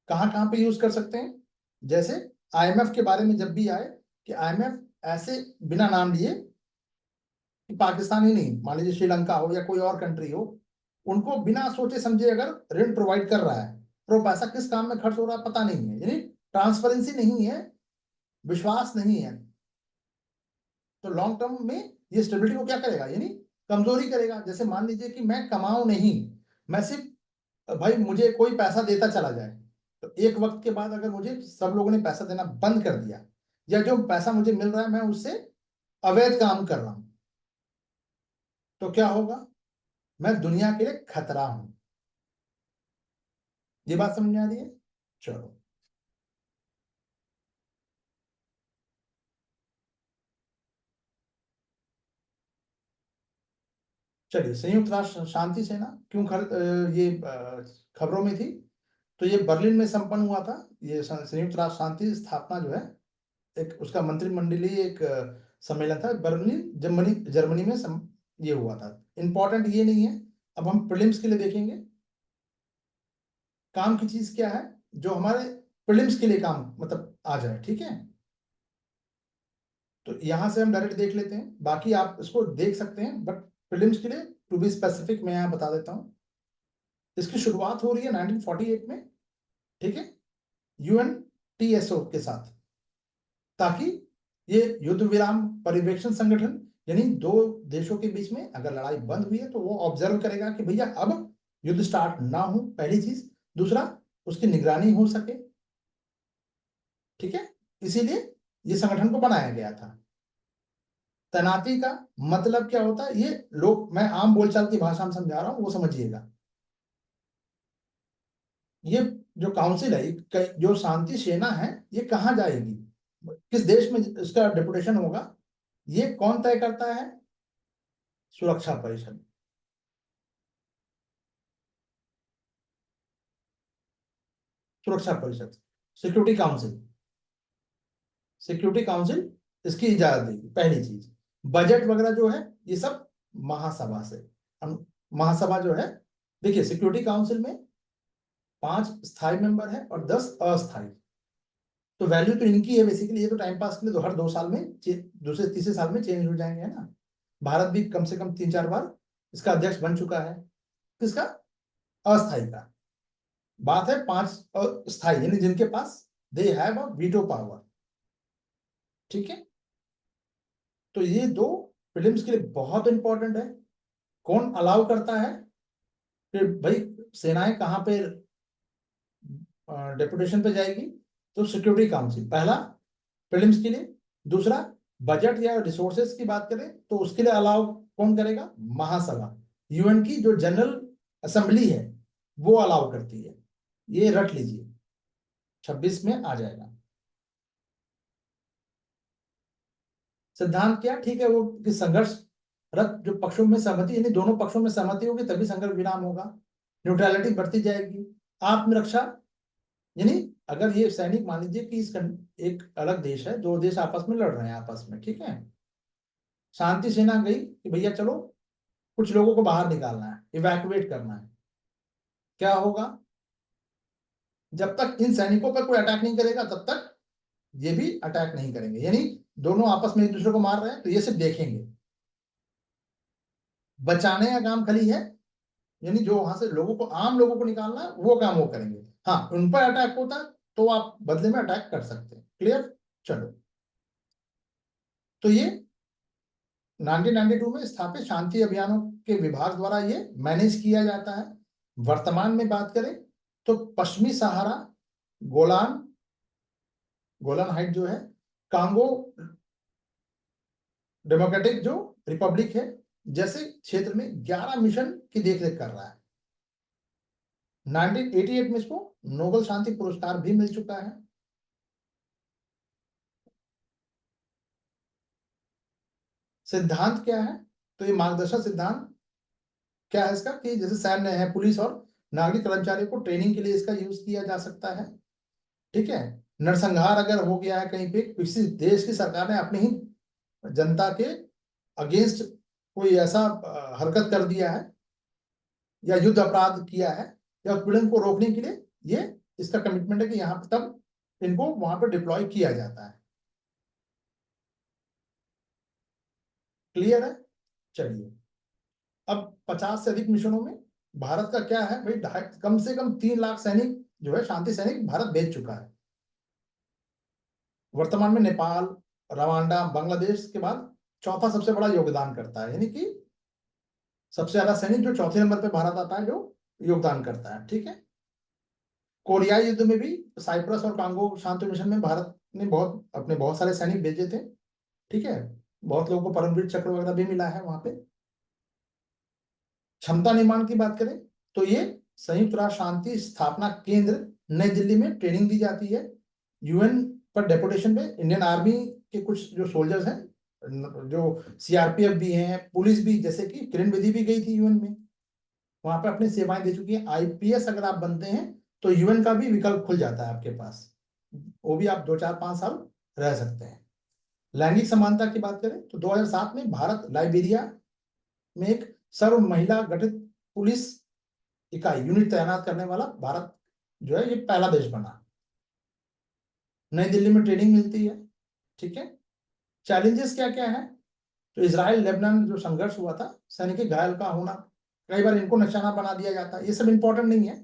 कहाँ कहाँ पे यूज कर सकते हैं, जैसे आईएमएफ के बारे में जब भी आए कि आईएमएफ ऐसे बिना नाम लिए कि पाकिस्तान ही नहीं, मान लीजिए श्रीलंका हो या कोई और कंट्री हो, उनको बिना सोचे समझे अगर ऋण प्रोवाइड कर रहा है, तो वो पैसा किस काम में खर्च हो रहा है पता नहीं है, यानी ट्रांसपेरेंसी नहीं है, विश्वास नहीं है, तो लॉन्ग टर्म में ये स्टेबिलिटी को क्या करेगा, यानी कमजोरी करेगा। जैसे मान लीजिए कि मैं कमाऊं नहीं, मैं सिर्फ भाई मुझे कोई पैसा देता चला जाए, तो एक वक्त के बाद अगर मुझे सब लोगों ने पैसा देना बंद कर दिया, या जो पैसा मुझे मिल रहा है मैं उससे अवैध काम कर रहा हूं, तो क्या होगा, मैं दुनिया के लिए खतरा हूं। ये बात समझ में आ रही है? चलो, चलिए, संयुक्त राष्ट्र शांति सेना क्यों ये खबरों में थी, तो ये बर्लिन में संपन्न हुआ था। ये संयुक्त राष्ट्र शांति स्थापना जो है, एक उसका मंत्रिमंडलीय एक सम्मेलन था, बर्लिन जर्मनी जर्मनी में ये हुआ था। इंपॉर्टेंट ये नहीं है, अब हम प्रीलिम्स के लिए देखेंगे काम की चीज क्या है, जो हमारे प्रीलिम्स के लिए काम मतलब आ जाए, ठीक है। तो यहां से हम डायरेक्ट देख लेते हैं, बाकी आप इसको देख सकते हैं, बट प्रीलिम्स के लिए टू बी स्पेसिफिक मैं यहाँ बता देता हूँ। इसकी शुरुआत हो रही है 1948 में, ठीक है, यूएनटीएसओ के साथ, ताकि ये युद्ध विराम पर्यवेक्षण संगठन, यानी दो देशों के बीच में अगर लड़ाई बंद हुई है तो वो ऑब्जर्व करेगा कि भैया अब युद्ध स्टार्ट ना हो, पहली चीज। दूसरा, उसकी निगरानी हो सके, ठीक है, इसीलिए ये संगठन को बनाया गया था। तैनाती का मतलब क्या होता है, ये लोग, मैं आम बोलचाल की भाषा में समझा रहा हूं, वो समझिएगा। ये जो काउंसिल है, जो शांति सेना है, ये कहाँ जाएगी, किस देश में इसका डिपुटेशन होगा, ये कौन तय करता है, सुरक्षा परिषद। सुरक्षा परिषद, सिक्योरिटी काउंसिल, सिक्योरिटी काउंसिल इसकी इजाजत देगी, पहली चीज। बजट वगैरह जो है ये सब महासभा से, हम महासभा जो है, देखिए सिक्योरिटी काउंसिल में 5 स्थायी मेंबर है और 10 अस्थायी। तो वैल्यू तो इनकी है बेसिकली, ये तो टाइम पास के लिए, तो हर 2 साल में दूसरे तीसरे साल में चेंज हो जाएंगे, है ना। भारत भी कम से कम 3-4 बार इसका अध्यक्ष बन चुका है। किसका? अस्थायी का। बात है 5 स्थायी, यानी जिनके पास they have a veto power. ठीक है, तो ये 2 प्रीलिम्स के लिए बहुत इंपॉर्टेंट है। कौन अलाउ करता है कि भाई सेनाएं कहां पे डेपुटेशन पे जाएगी? तो सिक्योरिटी काउंसिल पहला प्रीलिम्स के लिए। दूसरा, बजट या रिसोर्सेज की बात करें तो उसके लिए अलाउ कौन करेगा? महासभा, यूएन की जो जनरल असेंबली है वो अलाउ करती है। ये रट लीजिए, 26 में आ जाएगा। सिद्धांत क्या? ठीक है, वो कि संघर्ष रत जो पक्षों में सहमति, यानी दोनों पक्षों में सहमति होगी तभी संघर्ष विराम होगा। न्यूट्रलिटी बढ़ती जाएगी। आत्मरक्षा, यानी अगर ये सैनिक, मान लीजिए कि एक अलग देश है, 2 देश आपस में लड़ रहे हैं आपस में, ठीक है, शांति सेना गई कि भैया चलो कुछ लोगों को बाहर निकालना है, इवैक्यूएट करना है। क्या होगा? जब तक इन सैनिकों पर कोई अटैक नहीं करेगा तब तक ये भी अटैक नहीं करेंगे। यानी दोनों आपस में एक दूसरे को मार रहे हैं तो ये सिर्फ देखेंगे। बचाने का काम खाली है, यानी जो वहां से लोगों को, आम लोगों को निकालना है, वो काम वो करेंगे। हाँ, उन पर अटैक होता है तो आप बदले में अटैक कर सकते हैं। क्लियर? चलो, तो ये 1992 में स्थापित शांति अभियानों के विभाग द्वारा ये मैनेज किया जाता है। वर्तमान में बात करें तो पश्चिमी सहारा, गोलान गोलान हाइट जो है, कांगो डेमोक्रेटिक जो रिपब्लिक है, जैसे क्षेत्र में 11 मिशन की देखरेख कर रहा है। 1988 में इसको नोबेल शांति पुरस्कार भी मिल चुका है। सिद्धांत क्या है? तो ये मार्गदर्शक सिद्धांत क्या है इसका कि जैसे सैन्य है, पुलिस और नागरिक कर्मचारियों को ट्रेनिंग के लिए इसका यूज किया जा सकता है। ठीक है, नरसंहार अगर हो गया है कहीं पे, किसी देश की सरकार ने अपनी ही जनता के अगेंस्ट कोई ऐसा हरकत कर दिया है या युद्ध अपराध किया है या उत्पीड़न को रोकने के लिए ये इसका कमिटमेंट है कि यहाँ पर तब इनको वहां पर डिप्लॉय किया जाता है। क्लियर है? चलिए, अब 50 से अधिक मिशनों में भारत का क्या है भाई, कम से कम 3 लाख सैनिक जो है, शांति सैनिक भारत भेज चुका है। वर्तमान में नेपाल, रवांडा, बांग्लादेश के बाद चौथा सबसे बड़ा योगदान करता है, यानी कि सबसे ज्यादा सैनिक जो चौथे नंबर पे भारत आता है जो योगदान करता है। ठीक है, कोरियाई युद्ध में भी साइप्रस और कांगो शांति मिशन में भारत ने बहुत सारे सैनिक भेजे थे। ठीक है, बहुत लोगों को परमवीर चक्र वगैरह भी मिला है वहां पे। क्षमता निर्माण की बात करें तो ये संयुक्त राष्ट्र शांति स्थापना केंद्र नई दिल्ली में ट्रेनिंग दी जाती है। यूएन पर डेपुटेशन पे इंडियन आर्मी के कुछ जो सोल्जर्स हैं, जो सीआरपीएफ भी हैं, पुलिस भी, जैसे कि किरण बेदी भी गई थी यूएन में, वहां पे अपनी सेवाएं दे चुकी है। आईपीएस अगर आप बनते हैं तो यूएन का भी विकल्प खुल जाता है आपके पास, वो भी आप 2 4 5 साल रह सकते हैं। लैंगिक समानता की बात करें तो 2007 में भारत लाइबेरिया में एक सर्व महिला गठित पुलिस इकाई यूनिट तैनात करने वाला भारत जो है ये पहला देश बना। नई दिल्ली में ट्रेनिंग मिलती है। ठीक है, चैलेंजेस क्या क्या है? तो इसराइल लेबनान जो संघर्ष हुआ था, सैनिक घायल का होना, कई बार इनको निशाना बना दिया जाता है, ये सब इंपॉर्टेंट नहीं है।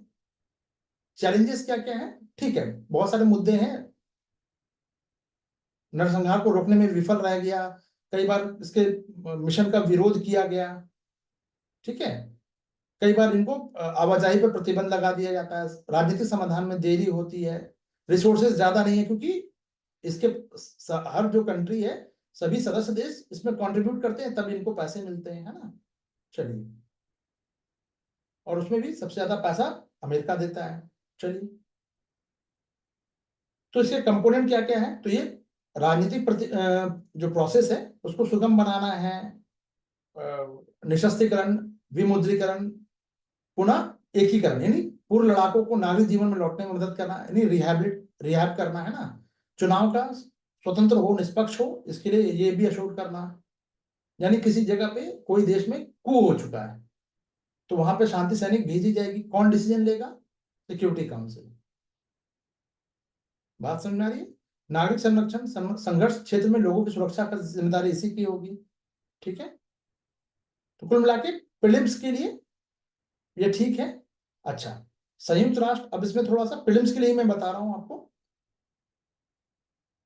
चैलेंजेस क्या क्या है? ठीक है, बहुत सारे मुद्दे हैं। नरसंहार को रोकने में विफल रह गया, कई बार इसके मिशन का विरोध किया गया। ठीक है, कई बार इनको आवाजाही पर प्रतिबंध लगा दिया जाता है, राजनीतिक समाधान में देरी होती है, रिसोर्सेज ज्यादा नहीं है, क्योंकि इसके हर जो कंट्री है, सभी सदस्य देश इसमें कंट्रीब्यूट करते हैं तब इनको पैसे मिलते हैं, है ना। चलिए, और उसमें भी सबसे ज्यादा पैसा अमेरिका देता है। चलिए, तो इसके कंपोनेंट क्या क्या है? तो ये राजनीतिक जो प्रोसेस है उसको सुगम बनाना है, निशस्त्रीकरण, विमुद्रीकरण, पुनः एकीकरण, यानी पूर्व लड़ाकों को नागरिक जीवन में लौटने में मदद करना, यानी रिहैब करना, है ना। चुनाव का स्वतंत्र हो, निष्पक्ष हो, इसके लिए ये भी अश्योर करना, यानी किसी जगह पे कोई देश में कू हो चुका है तो वहां पे शांति सैनिक भेजी जाएगी। कौन डिसीजन लेगा? Security council. बात समझ में आ रही है? नागरिक संरक्षण, संघर्ष क्षेत्र में लोगों की सुरक्षा का जिम्मेदारी इसी की होगी। ठीक है, तो कुल मिला के प्रीलिम्स के लिए ये ठीक है। अच्छा, संयुक्त राष्ट्र, अब इसमें थोड़ा सा प्रीलिम्स के लिए मैं बता रहा हूं आपको।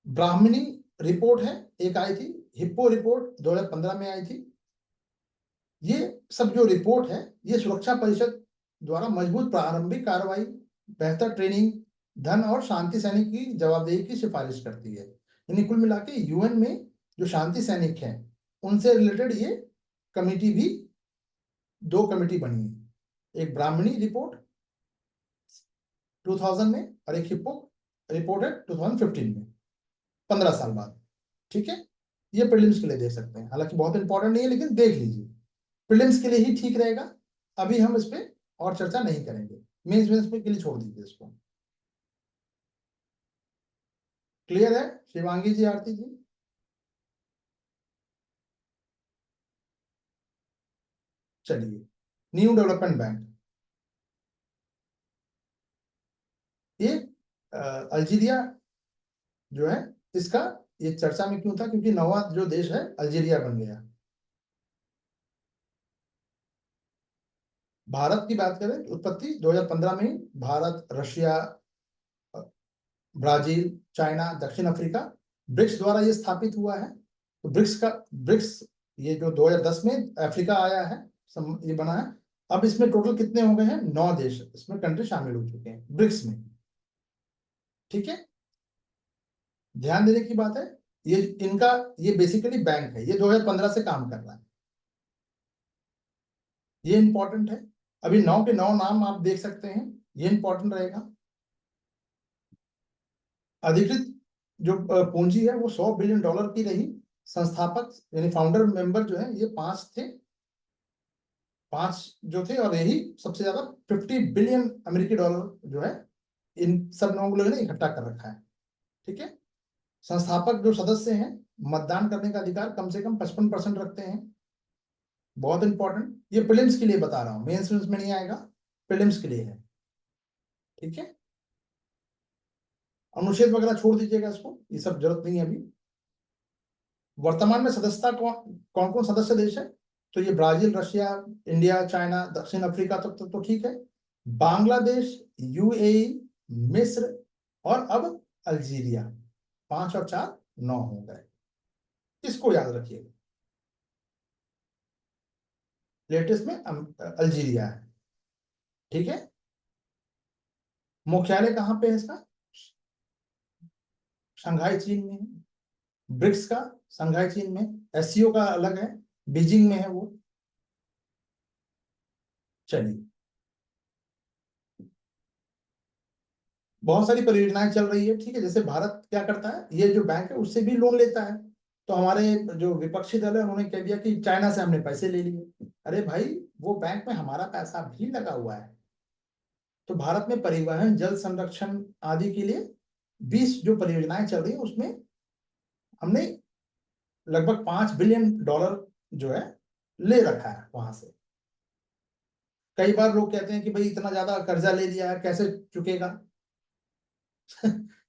ब्राह्मणी रिपोर्ट है, एक आई थी। हिप्पो रिपोर्ट 2015 में आई थी। ये सब जो रिपोर्ट है, ये सुरक्षा परिषद द्वारा मजबूत प्रारंभिक कार्रवाई, बेहतर ट्रेनिंग, धन और शांति सैनिक की जवाबदेही की सिफारिश करती है। यानी कुल मिला के यूएन में जो शांति सैनिक हैं उनसे रिलेटेड ये कमेटी भी, 2 कमेटी बनी है। एक ब्राह्मणी रिपोर्ट 2000 में और एक हिप्पो रिपोर्ट है 2015 में, 15 साल बाद। ठीक है, ये प्रीलिम्स के लिए देख सकते हैं, हालांकि बहुत इंपॉर्टेंट नहीं है लेकिन देख लीजिए, प्रीलिम्स के लिए ही ठीक रहेगा। अभी हम इस पे और चर्चा नहीं करेंगे, मेंस मेंस के लिए छोड़ दीजिए इसको। क्लियर है शिवांगी जी, आरती जी? चलिए, न्यू डेवलपमेंट बैंक, ये अल्जीरिया जो है, इसका ये चर्चा में क्यों था, क्योंकि नवा जो देश है अल्जीरिया बन गया। भारत की बात करें तो उत्पत्ति 2015 में ही भारत, रशिया, ब्राजील, चाइना, दक्षिण अफ्रीका, ब्रिक्स द्वारा ये स्थापित हुआ है। तो ब्रिक्स ये जो 2010 में अफ्रीका आया है, ये बना है। अब इसमें टोटल कितने हो गए हैं, 9 देश इसमें कंट्री शामिल हो चुके हैं ब्रिक्स में। ठीक है, ध्यान देने की बात है, ये इनका, ये बेसिकली बैंक है, ये 2015 से काम कर रहा है, ये इंपॉर्टेंट है। अभी 9 के 9 नाम आप देख सकते हैं, ये इंपॉर्टेंट रहेगा। अधिकृत जो पूंजी है वो $100 बिलियन की रही। संस्थापक यानी फाउंडर मेंबर जो है ये 5 थे, 5 जो थे, और यही सबसे ज्यादा $50 बिलियन जो है इन सब लोगों ने इकट्ठा कर रखा है। ठीक है, संस्थापक जो सदस्य हैं मतदान करने का अधिकार कम से कम 55% रखते हैं। बहुत इंपॉर्टेंट, ये प्रीलिम्स के लिए बता रहा हूँ, मेंस में नहीं आएगा, प्रीलिम्स के लिए है। ठीक है, अनुच्छेद वगैरह छोड़ दीजिएगा, इसको ये सब जरूरत नहीं है अभी। वर्तमान में सदस्यता कौन कौन कौन सदस्य देश है, तो ये ब्राजील, रशिया, इंडिया, चाइना, दक्षिण अफ्रीका तक तो ठीक है। बांग्लादेश, यूएई, मिस्र और अब अल्जीरिया, 5 और 4 9 हो गए, इसको याद रखिएगा। लेटेस्ट में अल्जीरिया है। ठीक है, मुख्यालय कहाँ पे है इसका, शंघाई चीन में है। ब्रिक्स का शंघाई चीन में, एससीओ का अलग है, बीजिंग में है वो। चलिए, बहुत सारी परियोजनाएं चल रही है। ठीक है, जैसे भारत क्या करता है, ये जो बैंक है उससे भी लोन लेता है। तो हमारे जो विपक्षी दल है उन्होंने कह दिया कि चाइना से हमने पैसे ले लिए। अरे भाई, वो बैंक में हमारा पैसा भी लगा हुआ है। तो भारत में परिवहन, जल संरक्षण आदि के लिए 20 जो परियोजनाएं चल रही है उसमें हमने लगभग $5 बिलियन जो है ले रखा है वहां से। कई बार लोग कहते हैं कि भाई इतना ज्यादा कर्जा ले लिया है कैसे चुकेगा।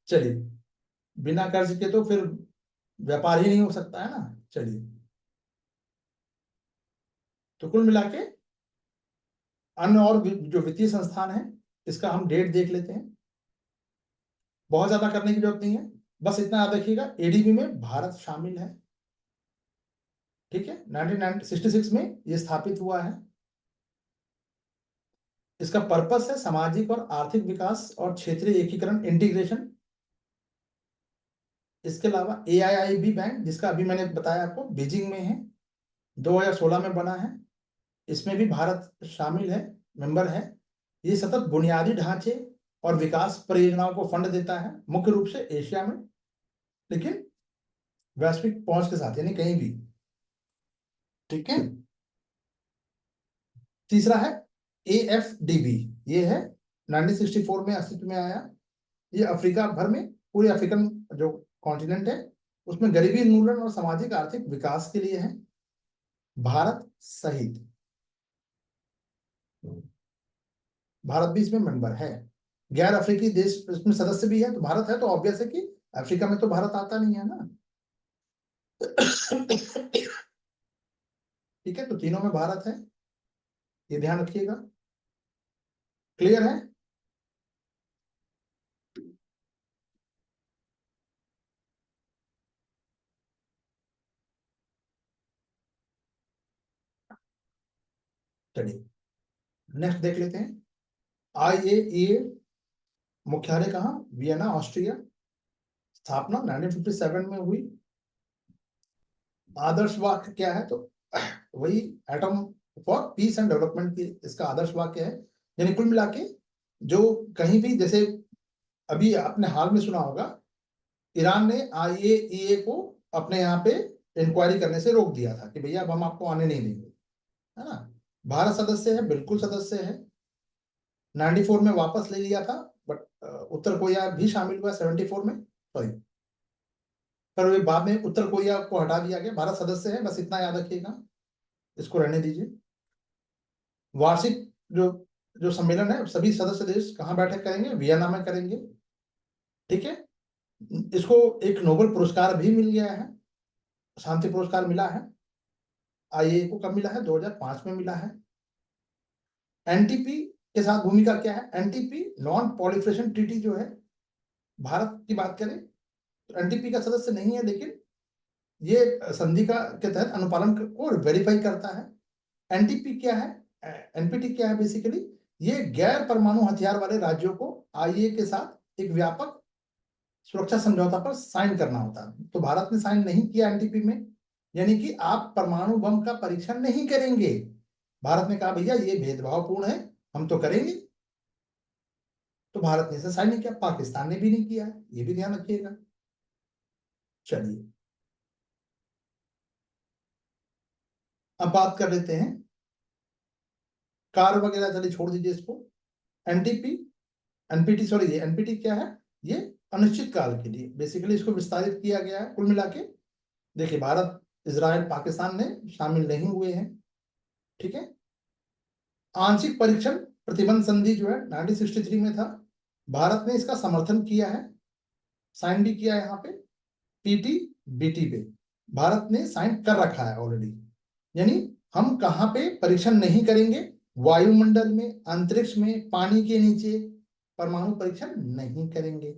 चलिए, बिना कर्ज के तो फिर व्यापार ही नहीं हो सकता है ना। चलिए, तो कुल मिला के अन्य और जो वित्तीय संस्थान है इसका हम डेट देख लेते हैं, बहुत ज्यादा करने की जरूरत नहीं है, बस इतना याद रखिएगा एडीबी में भारत शामिल है। ठीक है, 1966 में ये स्थापित हुआ है। इसका पर्पस है सामाजिक और आर्थिक विकास और क्षेत्रीय एकीकरण, इंटीग्रेशन। इसके अलावा एआईआईबी बैंक, जिसका अभी मैंने बताया आपको, बीजिंग में है, 2016 में बना है, इसमें भी भारत शामिल है, मेंबर है। ये सतत बुनियादी ढांचे और विकास परियोजनाओं को फंड देता है, मुख्य रूप से एशिया में, लेकिन वैश्विक पहुंच के साथ, यानी कहीं भी। ठीक है, तीसरा है एएफडीबी, ये है 1964 में अस्तित्व में आया। ये अफ्रीका भर में, पूरे अफ्रीकन जो कॉन्टिनेंट है उसमें गरीबी उन्मूलन और सामाजिक आर्थिक विकास के लिए है, भारत सहित। भारत भी इसमें मेंबर है। गैर अफ्रीकी देश इसमें सदस्य भी है, तो भारत है तो ऑब्वियस है कि अफ्रीका में तो भारत आता नहीं है ना। ठीक है, तो तीनों में भारत है, ये ध्यान रखिएगा। क्लियर है? चलिए नेक्स्ट देख लेते हैं। IAEA मुख्यालय कहाँ? Vienna, Austria. स्थापना 1957 में हुई। आदर्श वाक्य क्या है? तो वही atom for piece and development की इसका आदर्श वाक्य है। यानी कुल मिला के जो कहीं भी, जैसे अभी आपने हाल में सुना होगा, ईरान ने IAEA को अपने यहाँ पे इंक्वायरी करने से रोक दिया था कि भैया अब हम आपको आने नहीं देंगे, है ना। भारत सदस्य है, बिल्कुल सदस्य है। 94 में वापस ले लिया था, बट उत्तर कोरिया भी शामिल हुआ 74 में, सॉरी। पर वे बाद में उत्तर कोरिया को हटा दिया गया। भारत सदस्य है, बस इतना याद रखिएगा, इसको रहने दीजिए। वार्षिक जो जो सम्मेलन है, सभी सदस्य देश कहाँ बैठक करेंगे? वियना में करेंगे। ठीक है। इसको एक नोबेल पुरस्कार भी मिल गया है, शांति पुरस्कार मिला है। IAEA को कब मिला है? 2005 में मिला है। NTP के साथ भूमिका क्या है? NTP नॉन पॉलिफरेशन ट्रीटी जो है, भारत की बात करें तो NTP का सदस्य नहीं है, लेकिन ये संधि का के तहत अनुपालन को वेरीफाई करता है। NTP क्या है? NPT क्या है? बेसिकली ये गैर परमाणु हथियार वाले राज्यों को IAEA के साथ एक व्यापक सुरक्षा समझौता पर साइन करना होता है। तो भारत ने साइन नहीं किया NTP में, यानी कि आप परमाणु बम का परीक्षण नहीं करेंगे। भारत ने कहा भैया ये भेदभावपूर्ण है, हम तो करेंगे। तो भारत ने इसे साइन नहीं किया, पाकिस्तान ने भी नहीं किया, ये भी ध्यान रखिएगा। चलिए अब बात कर लेते हैं कार वगैरह, चलिए छोड़ दीजिए इसको। NTP NPT, सॉरी, ये NPT क्या है? ये अनिश्चित काल के लिए बेसिकली इसको विस्तारित किया गया है। कुल मिला के देखिए, भारत, इजराइल, पाकिस्तान ने शामिल नहीं हुए हैं। ठीक है। आंशिक परीक्षण प्रतिबंध संधि जो है 1963 में था, भारत ने इसका समर्थन किया है, साइन भी किया है। यहाँ पे PT BT पे भारत ने साइन कर रखा है ऑलरेडी। यानी हम कहाँ पे परीक्षण नहीं करेंगे? वायुमंडल में, अंतरिक्ष में, पानी के नीचे परमाणु परीक्षण नहीं करेंगे।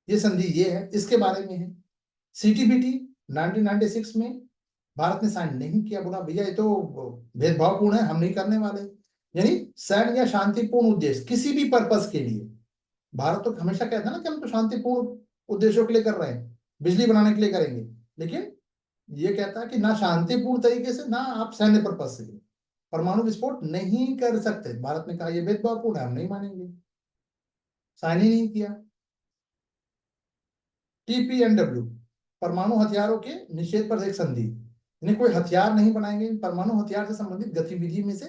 ये संधि ये है, इसके बारे में है। CTBT 1996 में भारत ने साइन नहीं किया, बोला भैया ये तो भेदभावपूर्ण है, हम नहीं करने वाले। यानी सैन्य या शांतिपूर्ण उद्देश्य किसी भी पर्पस के लिए, भारत तो हमेशा कहता है ना कि हम तो शांतिपूर्ण उद्देश्यों के लिए कर रहे हैं, बिजली बनाने के लिए करेंगे, लेकिन ये कहता है कि ना शांतिपूर्ण तरीके से, ना आप सैन्य पर्पस से परमाणु विस्फोट नहीं कर सकते। भारत ने कहा यह भेदभावपूर्ण है, हम नहीं मानेंगे, साइन ही नहीं किया। TPNW परमाणु हथियारों के निषेध पर एक संधि, यानी कोई हथियार नहीं बनाएंगे, परमाणु हथियार से संबंधित गतिविधि में से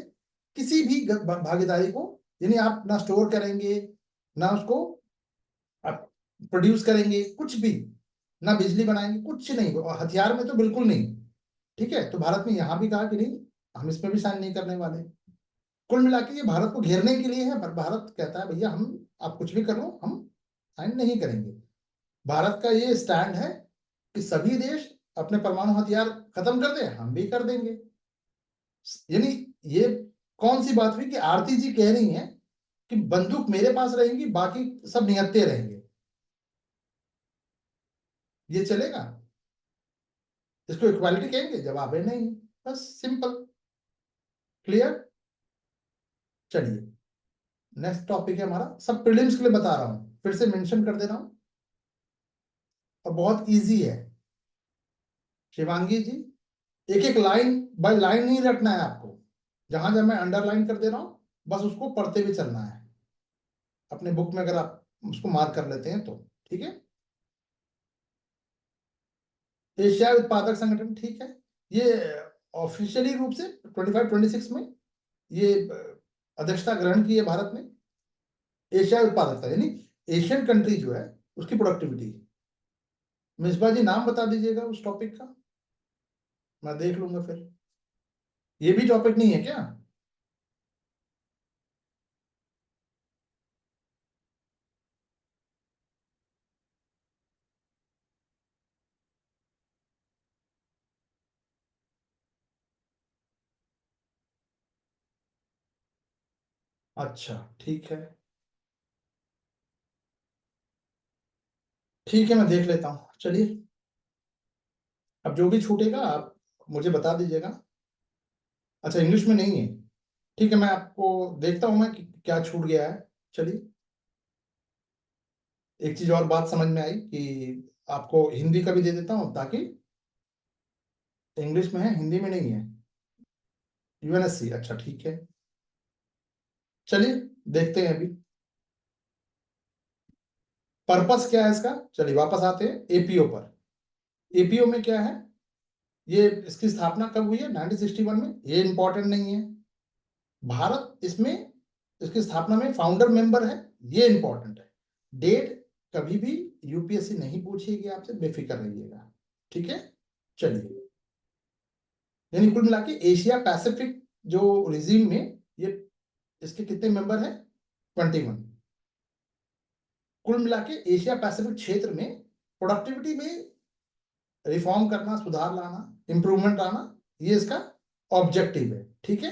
किसी भी भागीदारी को, यानी आप ना स्टोर करेंगे, ना उसको आप प्रोड्यूस करेंगे, कुछ भी, ना बिजली बनाएंगे, कुछ नहीं, और हथियार में तो बिल्कुल नहीं। ठीक है। तो भारत ने यहां भी कहा कि नहीं, हम इसमें भी साइन नहीं करने वाले। कुल मिला के ये भारत को घेरने के लिए है, पर भारत कहता है भैया हम, आप कुछ भी कर लो, हम साइन नहीं करेंगे। भारत का ये स्टैंड है कि सभी देश अपने परमाणु हथियार खत्म कर दें, हम भी कर देंगे। यानी ये कौन सी बात हुई कि आरती जी कह रही हैं कि बंदूक मेरे पास रहेगी, बाकी सब निहत्थे रहेंगे, ये चलेगा? इसको इक्वालिटी कहेंगे? जवाब है नहीं। बस सिंपल, क्लियर। चलिए नेक्स्ट टॉपिक है हमारा, सब प्रीलिम्स के लिए बता रहा हूं, फिर से मेंशन कर दे रहा हूं, और बहुत इजी है। शिवांगी जी, एक एक लाइन बाय लाइन नहीं रटना है आपको, जहां जहां मैं अंडरलाइन कर दे रहा हूं बस उसको पढ़ते हुए चलना है, अपने बुक में अगर आप उसको मार्क कर लेते हैं तो। ठीक है। एशियाई उत्पादक संगठन, ठीक है, ये ऑफिशियली रूप से 25-26 में ये अध्यक्षता ग्रहण की है भारत ने। एशियाई उत्पादकता यानी एशियन कंट्री जो है उसकी प्रोडक्टिविटी। मिसबा जी नाम बता दीजिएगा उस टॉपिक का, मैं देख लूंगा फिर। ये भी टॉपिक नहीं है क्या? अच्छा ठीक है, ठीक है, मैं देख लेता हूँ, चलिए। अब जो भी छूटेगा आप मुझे बता दीजिएगा। अच्छा, इंग्लिश में नहीं है, ठीक है, मैं आपको देखता हूँ मैं कि क्या छूट गया है। चलिए, एक चीज और बात समझ में आई कि आपको हिंदी का भी दे देता हूँ, ताकि इंग्लिश में है, हिंदी में नहीं है। यूएनएससी, अच्छा ठीक है, चलिए देखते हैं अभी पर्पस क्या है इसका। चलिए वापस आते हैं एपीओ पर। एपीओ में क्या है, ये इसकी स्थापना कब हुई है, 1961 में, ये इंपॉर्टेंट नहीं है। भारत इसमें, इसकी स्थापना में फाउंडर मेंबर है, ये इंपॉर्टेंट है। डेट कभी भी यूपीएससी नहीं पूछेगी आपसे, बेफिक्र रहिएगा, ठीक है। चलिए, यानी कुल मिला के एशिया पैसिफिक जो रिजीम में ये, इसके कितने मेंबर हैं, 21। कुल मिला के एशिया पैसिफिक क्षेत्र में प्रोडक्टिविटी में रिफॉर्म करना, सुधार लाना, इंप्रूवमेंट लाना, ये इसका ऑब्जेक्टिव है, ठीक है।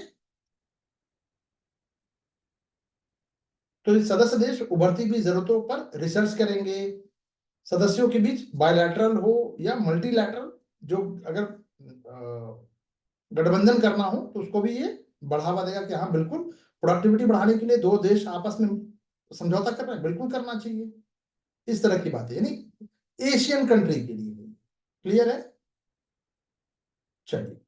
तो ये सदस्य देश उभरती हुई जरूरतों पर रिसर्च करेंगे। सदस्यों के बीच बायलैटरल हो या मल्टीलैटरल, जो अगर गठबंधन करना हो तो उसको भी ये बढ़ावा देगा कि हाँ बिल्कुल, प्रोडक्टिविटी बढ़ाने के लिए दो देश आपस में समझौता कर रहे हैं, बिल्कुल करना चाहिए। इस तरह की बात है, यानी एशियन कंट्री के लिए। क्लियर है, चलिए।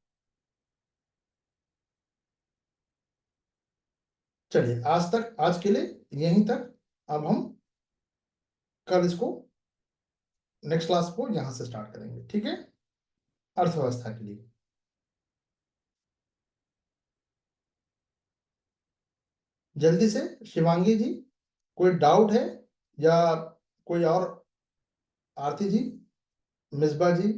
चलिए आज तक, आज के लिए यहीं तक। अब हम कल इसको, नेक्स्ट क्लास को यहां से स्टार्ट करेंगे, ठीक है, अर्थव्यवस्था के लिए। जल्दी से शिवांगी जी, कोई डाउट है, या कोई और, आरती जी, मिसबा जी,